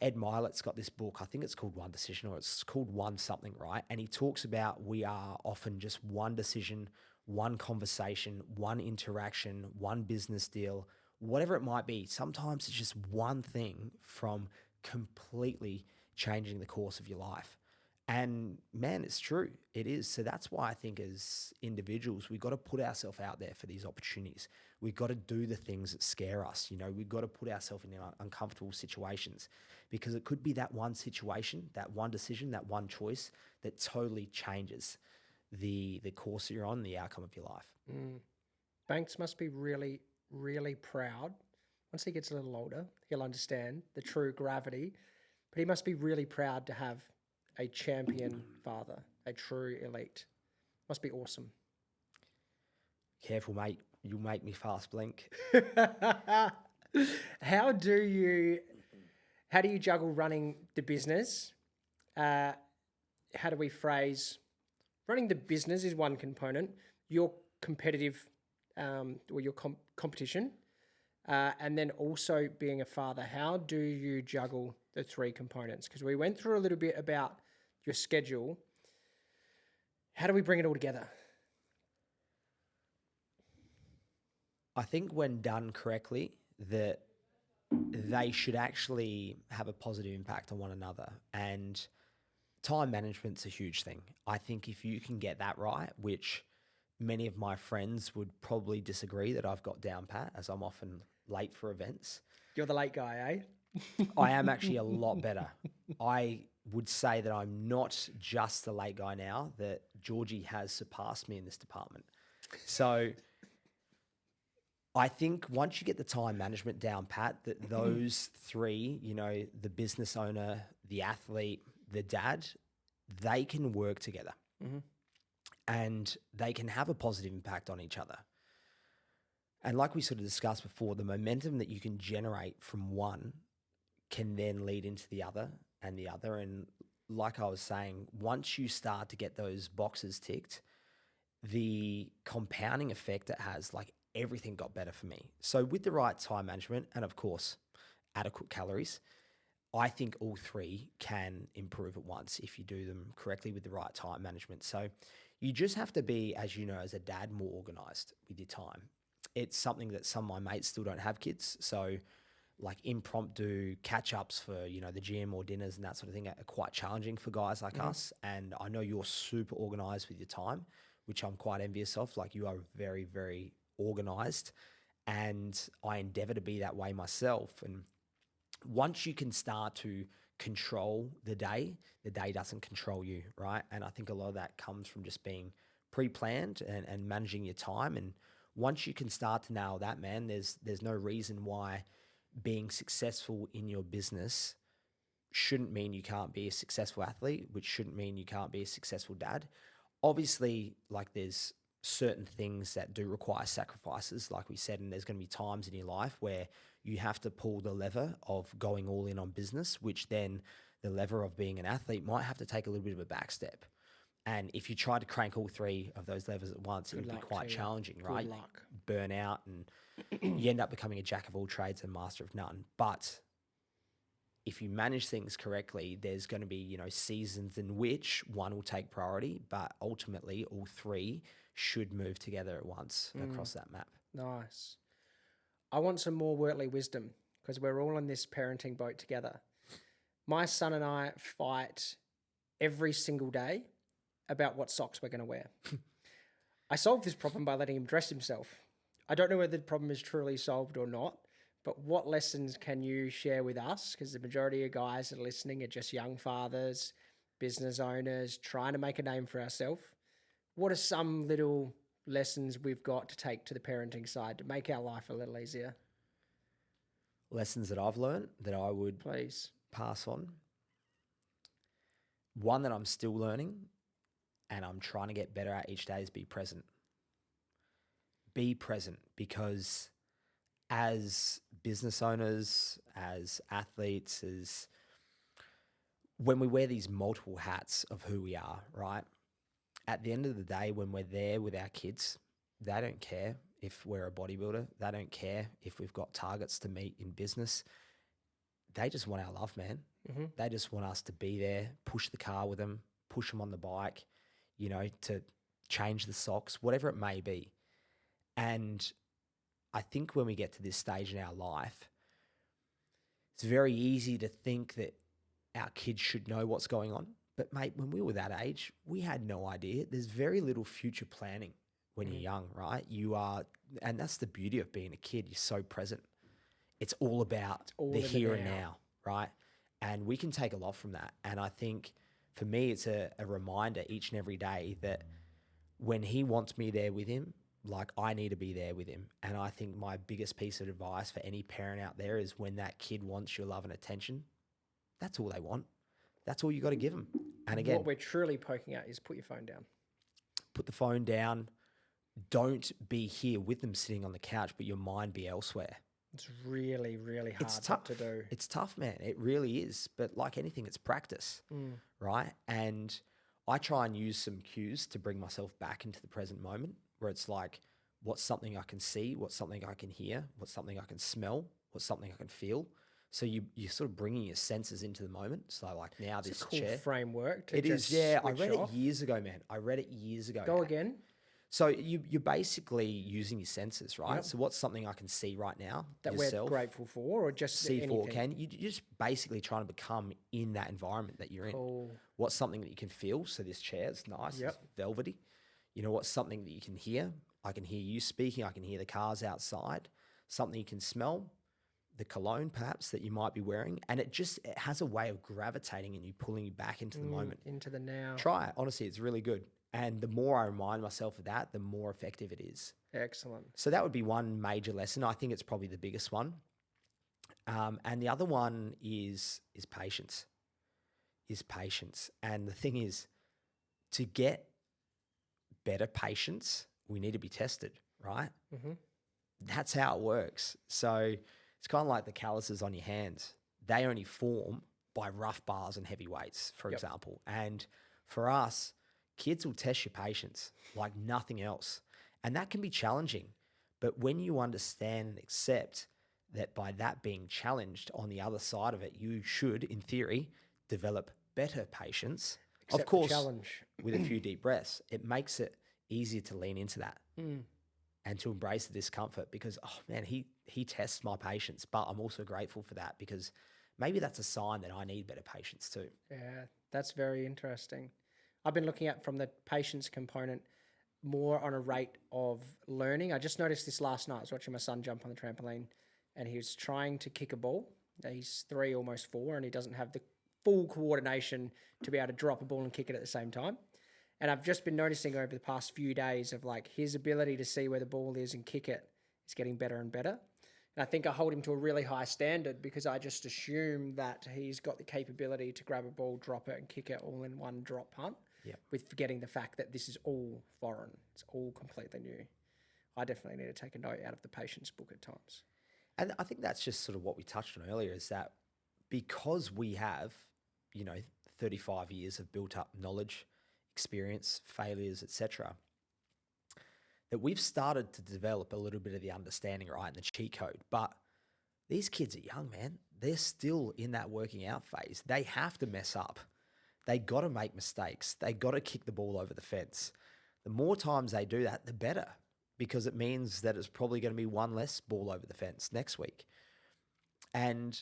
Ed Milet's got this book, I think it's called One Decision, or it's called One Something, right? And he talks about we are often just one decision, one conversation, one interaction, one business deal, whatever it might be. Sometimes it's just one thing from completely changing the course of your life. And man, it's true. It is. So that's why I think as individuals, we've got to put ourselves out there for these opportunities. We've got to do the things that scare us. We've got to put ourselves in uncomfortable situations, because it could be that one situation, that one decision, that one choice that totally changes the course that you're on, the outcome of your life. Banks must be really, really proud. Once he gets a little older, he'll understand the true gravity, but he must be really proud to have a champion father, a true elite. Must be awesome. Careful, mate. You'll make me fast blink. How do you juggle running the business? How do we phrase running the business is one component, your competitive or your competition, and then also being a father. How do you juggle the three components? Because we went through a little bit about your schedule. How do we bring it all together? I think when done correctly, that they should actually have a positive impact on one another. And time management's a huge thing. I think if you can get that right, which many of my friends would probably disagree that I've got down pat, as I'm often late for events. You're the late guy, eh? I am actually a lot better. I would say that I'm not just the late guy now, that Georgie has surpassed me in this department. So I think once you get the time management down pat, that those three, the business owner, the athlete, the dad, they can work together and they can have a positive impact on each other. And like we sort of discussed before, the momentum that you can generate from one can then lead into the other and the other. And like I was saying, once you start to get those boxes ticked, the compounding effect it has, like everything got better for me. So with the right time management and of course, adequate calories, I think all three can improve at once if you do them correctly with the right time management. So you just have to be, as you know, as a dad, more organized with your time. It's something that some of my mates still don't have kids. So like impromptu catch-ups for, the gym or dinners and that sort of thing are quite challenging for guys like us. And I know you're super organized with your time, which I'm quite envious of. Like you are very, very organized, and I endeavor to be that way myself. And once you can start to control the day doesn't control you, right? And I think a lot of that comes from just being pre-planned and managing your time. And once you can start to nail that, man, there's no reason why being successful in your business shouldn't mean you can't be a successful athlete, which shouldn't mean you can't be a successful dad. Obviously, like there's certain things that do require sacrifices, like we said, and there's going to be times in your life where you have to pull the lever of going all in on business, which then the lever of being an athlete might have to take a little bit of a back step. And if you try to crank all three of those levers at once, it would be quite challenging, right? Good luck. Burn out and you end up becoming a jack of all trades and master of none. But if you manage things correctly, there's going to be, seasons in which one will take priority, but ultimately all three should move together at once across that map. Nice. I want some more Wortley wisdom because we're all on this parenting boat together. My son and I fight every single day about what socks we're going to wear. I solved this problem by letting him dress himself. I don't know whether the problem is truly solved or not, but what lessons can you share with us? Because the majority of guys that are listening are just young fathers, business owners, trying to make a name for ourselves. What are some little lessons we've got to take to the parenting side to make our life a little easier? Lessons that I've learned that I would pass on. One that I'm still learning and I'm trying to get better at each day is be present. Be present, because as business owners, as athletes, as when we wear these multiple hats of who we are, right? At the end of the day, when we're there with our kids, they don't care if we're a bodybuilder. They don't care if we've got targets to meet in business. They just want our love, man. Mm-hmm. They just want us to be there, push the car with them, push them on the bike, to change the socks, whatever it may be. And I think when we get to this stage in our life, it's very easy to think that our kids should know what's going on. But mate, when we were that age, we had no idea. There's very little future planning when you're young, right? And that's the beauty of being a kid. You're so present. It's all about the here and now, right? And we can take a lot from that. And I think for me, it's a reminder each and every day that when he wants me there with him, like I need to be there with him. And I think my biggest piece of advice for any parent out there is when that kid wants your love and attention, that's all they want. That's all you got to give them. And again, what we're truly poking at is put your phone down. Put the phone down. Don't be here with them sitting on the couch, but your mind be elsewhere. It's really, really hard to do. It's tough, man. It really is. But like anything, it's practice, right? And I try and use some cues to bring myself back into the present moment, where it's like, what's something I can see? What's something I can hear? What's something I can smell? What's something I can feel? So you're sort of bringing your senses into the moment. So like now it's this a cool chair framework. It is, yeah. I read it years ago, man. Go again. So you're basically using your senses, right? Yep. So what's something I can see right now that we're grateful for, or just see anything? You're just basically trying to become in that environment that you're in. What's something that you can feel? So this chair is nice, it's velvety. What's something that you can hear? I can hear you speaking. I can hear the cars outside. Something you can smell, the cologne perhaps that you might be wearing. And it has a way of gravitating and you pulling you back into the moment. Into the now. Try it. Honestly, it's really good. And the more I remind myself of that, the more effective it is. Excellent. So that would be one major lesson. I think it's probably the biggest one. And the other one is patience. And the thing is, to get better patience, we need to be tested, right? Mm-hmm. That's how it works. So it's kind of like the calluses on your hands. They only form by rough bars and heavy weights, for example. And for us, kids will test your patience like nothing else. And that can be challenging. But when you understand and accept that by that being challenged on the other side of it, you should, in theory, develop better patience. Accept Of course, the challenge. with a few deep breaths, it makes it easier to lean into that and to embrace the discomfort because, oh man, he tests my patience, but I'm also grateful for that because maybe that's a sign that I need better patience too. Yeah, that's very interesting. I've been looking at from the patience component more on a rate of learning. I just noticed this last night. I was watching my son jump on the trampoline and he was trying to kick a ball. He's 3, almost 4, and he doesn't have the full coordination to be able to drop a ball and kick it at the same time. And I've just been noticing over the past few days of like his ability to see where the ball is and kick it is getting better and better. And I think I hold him to a really high standard because I just assume that he's got the capability to grab a ball, drop it, and kick it all in one drop punt. With forgetting the fact that this is all foreign. It's all completely new. I definitely need to take a note out of the patience book at times. And I think that's just sort of what we touched on earlier is that because we have, 35 years of built up knowledge, experience, failures, etc., that we've started to develop a little bit of the understanding, right, and the cheat code. But these kids are young, man. They're still in that working out phase. They have to mess up. They got to make mistakes. They got to kick the ball over the fence. The more times they do that, the better, because it means that it's probably going to be one less ball over the fence next week. And,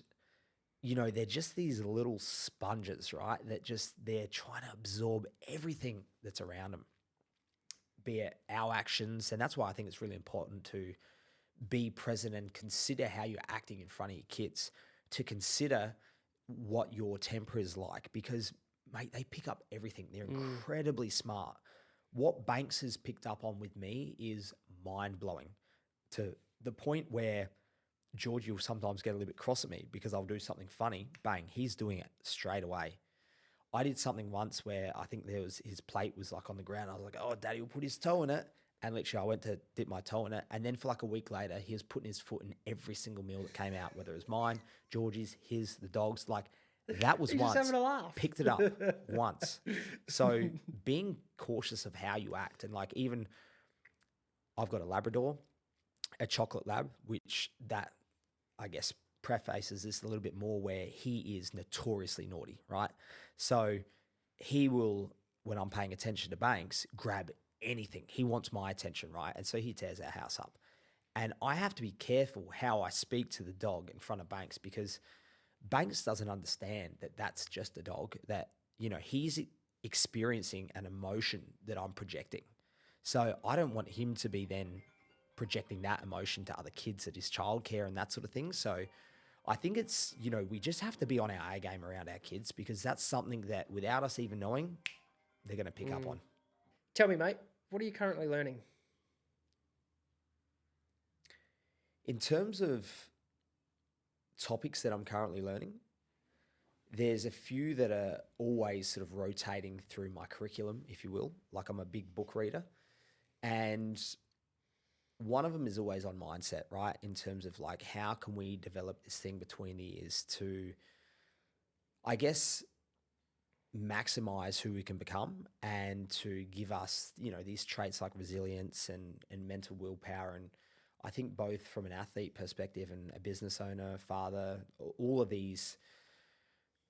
they're just these little sponges, right? They're trying to absorb everything that's around them, be it our actions. And that's why I think it's really important to be present and consider how you're acting in front of your kids, to consider what your temper is like, because mate, they pick up everything. They're incredibly smart. What Banks has picked up on with me is mind-blowing, to the point where Georgie will sometimes get a little bit cross at me because I'll do something funny. Bang, he's doing it straight away. I did something once where I think his plate was like on the ground. I was like, oh, Daddy will put his toe in it. And literally I went to dip my toe in it. And then for like a week later, he was putting his foot in every single meal that came out, whether it was mine, Georgie's, his, the dog's. Like, that was He's once. just having a laugh. Picked it up once. So being cautious of how you act, and like, even I've got a Labrador, a chocolate lab, which that I guess prefaces this a little bit more, where he is notoriously naughty, right? So he will, when I'm paying attention to Banks, grab anything. He wants my attention, right? And so he tears our house up. And I have to be careful how I speak to the dog in front of Banks, because Banks doesn't understand that that's just a dog, that, he's experiencing an emotion that I'm projecting. So I don't want him to be then projecting that emotion to other kids at his childcare and that sort of thing. So I think it's, we just have to be on our A game around our kids, because that's something that without us even knowing, they're going to pick up on. Tell me, mate, what are you currently learning? In terms of topics that I'm currently learning, there's a few that are always sort of rotating through my curriculum, if you will. Like, I'm a big book reader, and one of them is always on mindset, right? In terms of like, how can we develop this thing between the ears to, I guess, maximize who we can become, and to give us, these traits like resilience and mental willpower. And I think both from an athlete perspective and a business owner, father, all of these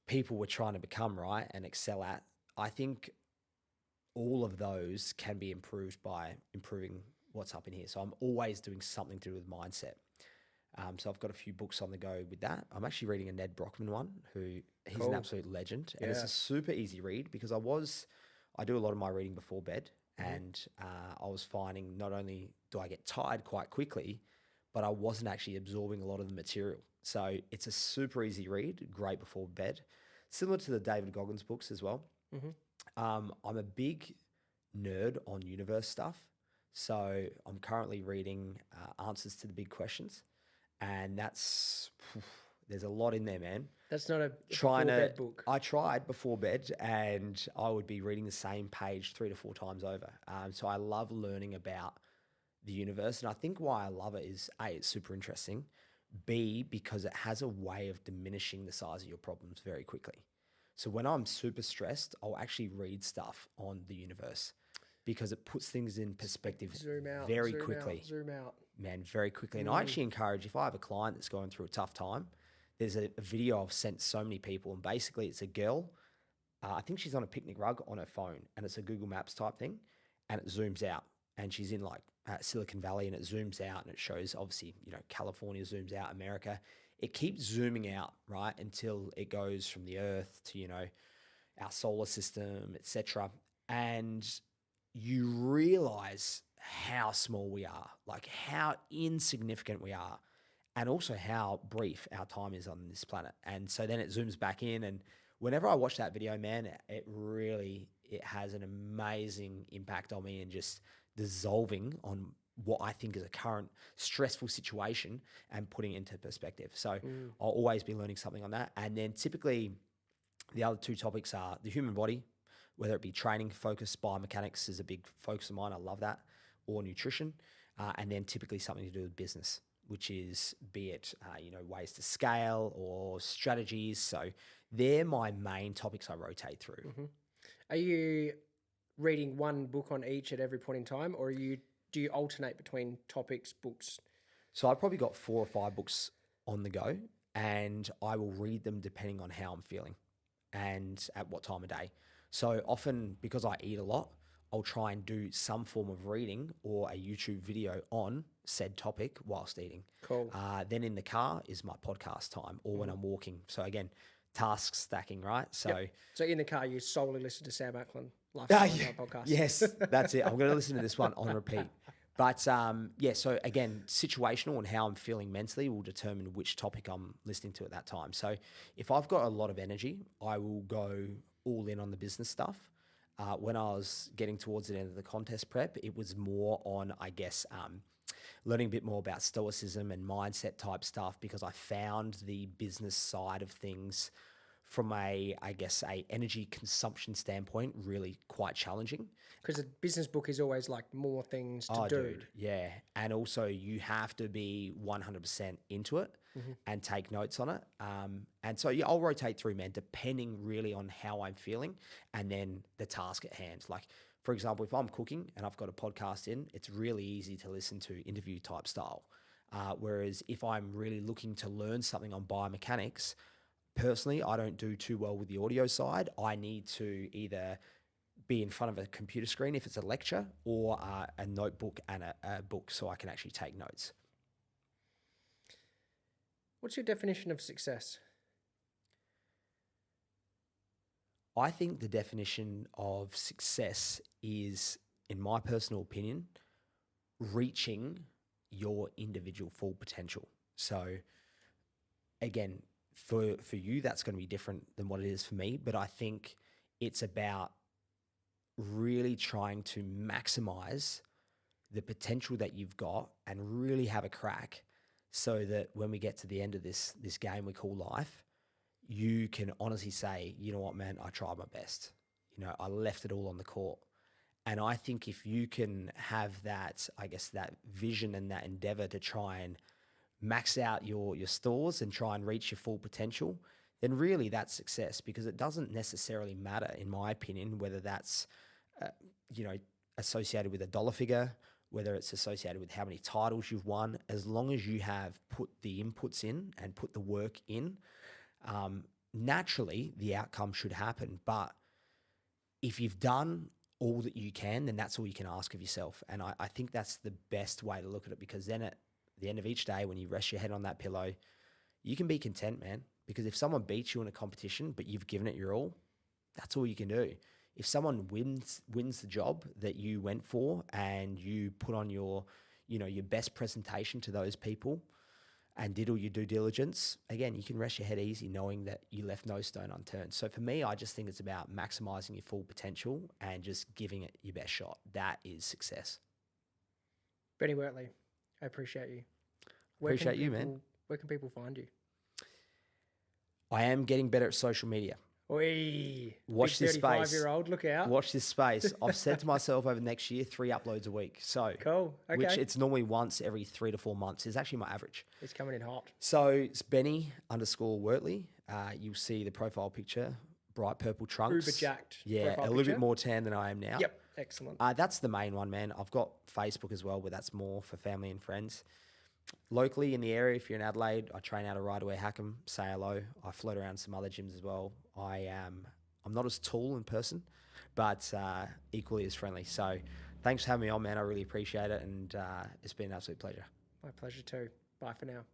people we're trying to become, right, and excel at, I think all of those can be improved by improving what's up in here. So I'm always doing something to do with mindset. So I've got a few books on the go with that. I'm actually reading a Ned Brockman one, he's an absolute legend. And it's a super easy read, because I do a lot of my reading before bed. And I was finding not only do I get tired quite quickly, but I wasn't actually absorbing a lot of the material. So it's a super easy read, great before bed. Similar to the David Goggins books as well. I'm a big nerd on universe stuff. So I'm currently reading Answers to the Big Questions. And there's a lot in there, man. That's not a before bed book. I tried before bed, and I would be reading the same page 3 to 4 times over. So I love learning about the universe. And I think why I love it is, A, it's super interesting. B, because it has a way of diminishing the size of your problems very quickly. So when I'm super stressed, I'll actually read stuff on the universe, because it puts things in perspective very quickly. Zoom out. man, very quickly. And I actually encourage, if I have a client that's going through a tough time, there's a video I've sent so many people, and basically it's a girl. I think she's on a picnic rug on her phone, and it's a Google Maps type thing, and it zooms out, and she's in like Silicon Valley, and it zooms out, and it shows obviously, California zooms out, America. It keeps zooming out, right, until it goes from the Earth to, our solar system, etc. And you realize how small we are, like how insignificant we are, and also how brief our time is on this planet. And so then it zooms back in, and whenever I watch that video, man, it has an amazing impact on me, and just dissolving on what I think is a current stressful situation and putting it into perspective. So I'll always be learning something on that. And then typically the other two topics are the human body, whether it be training focused, biomechanics is a big focus of mine. I love that, or nutrition. And then typically something to do with business, which is be it, ways to scale or strategies. So they're my main topics I rotate through. Mm-hmm. Are you reading one book on each at every point in time, or do you alternate between topics, books? So I've probably got 4 or 5 books on the go, and I will read them depending on how I'm feeling and at what time of day. So often, because I eat a lot, I'll try and do some form of reading or a YouTube video on said topic whilst eating. Cool. Then in the car is my podcast time, or when I'm walking. So again, task stacking, right? So So in the car, you solely listen to Sam Ackland lifestyle podcast. Yes, that's it. I'm going to listen to this one on repeat. But so again, situational and how I'm feeling mentally will determine which topic I'm listening to at that time. So if I've got a lot of energy, I will go all in on the business stuff. When I was getting towards the end of the contest prep, it was more on, learning a bit more about stoicism and mindset type stuff, because I found the business side of things from a energy consumption standpoint really quite challenging. Because a business book is always like more things to do. Dude, yeah. And also you have to be 100% into it and take notes on it. And so I'll rotate through, man, depending really on how I'm feeling and then the task at hand. Like, for example, if I'm cooking and I've got a podcast in, it's really easy to listen to interview type style. Whereas if I'm really looking to learn something on biomechanics, personally, I don't do too well with the audio side. I need to either be in front of a computer screen if it's a lecture, or a notebook and a book so I can actually take notes. What's your definition of success? I think the definition of success is, in my personal opinion, reaching your individual full potential. So again, for you, that's going to be different than what it is for me, but I think it's about really trying to maximize the potential that you've got and really have a crack, so that when we get to the end of this game we call life, you can honestly say, you know what, man, I tried my best. I left it all on the court. And I think if you can have that, that vision and that endeavor to try and max out your stores and try and reach your full potential, then really that's success, because it doesn't necessarily matter, in my opinion, whether that's, associated with a dollar figure, whether it's associated with how many titles you've won. As long as you have put the inputs in and put the work in, naturally the outcome should happen. But if you've done all that you can, then that's all you can ask of yourself. And I think that's the best way to look at it, because then at the end of each day, when you rest your head on that pillow, you can be content, man. Because if someone beats you in a competition, but you've given it your all, that's all you can do. If someone wins the job that you went for and you put on your best presentation to those people and did all your due diligence, again, you can rest your head easy knowing that you left no stone unturned. So for me, I just think it's about maximizing your full potential and just giving it your best shot. That is success. Benny Wortley, I appreciate you. Appreciate you, man. Where can people find you? I am getting better at social media. Oi, watch this space. 35-year-old, look out. Watch this space. I've said to myself over the next year, 3 uploads a week. So cool. Okay. Which it's normally once every 3 to 4 months is actually my average. It's coming in hot. So it's Benny_Wortley. You'll see the profile picture, bright purple trunks. Uber jacked. Yeah, a little bit more tan than I am now. Yep. Excellent. That's the main one, man. I've got Facebook as well, but that's more for family and friends. Locally in the area, if you're in Adelaide, I train out of Right Away Hackham. Say hello. I float around some other gyms as well. I'm not as tall in person, but equally as friendly. So thanks for having me on, man. I really appreciate it, and it's been an absolute pleasure. My pleasure too. Bye for now.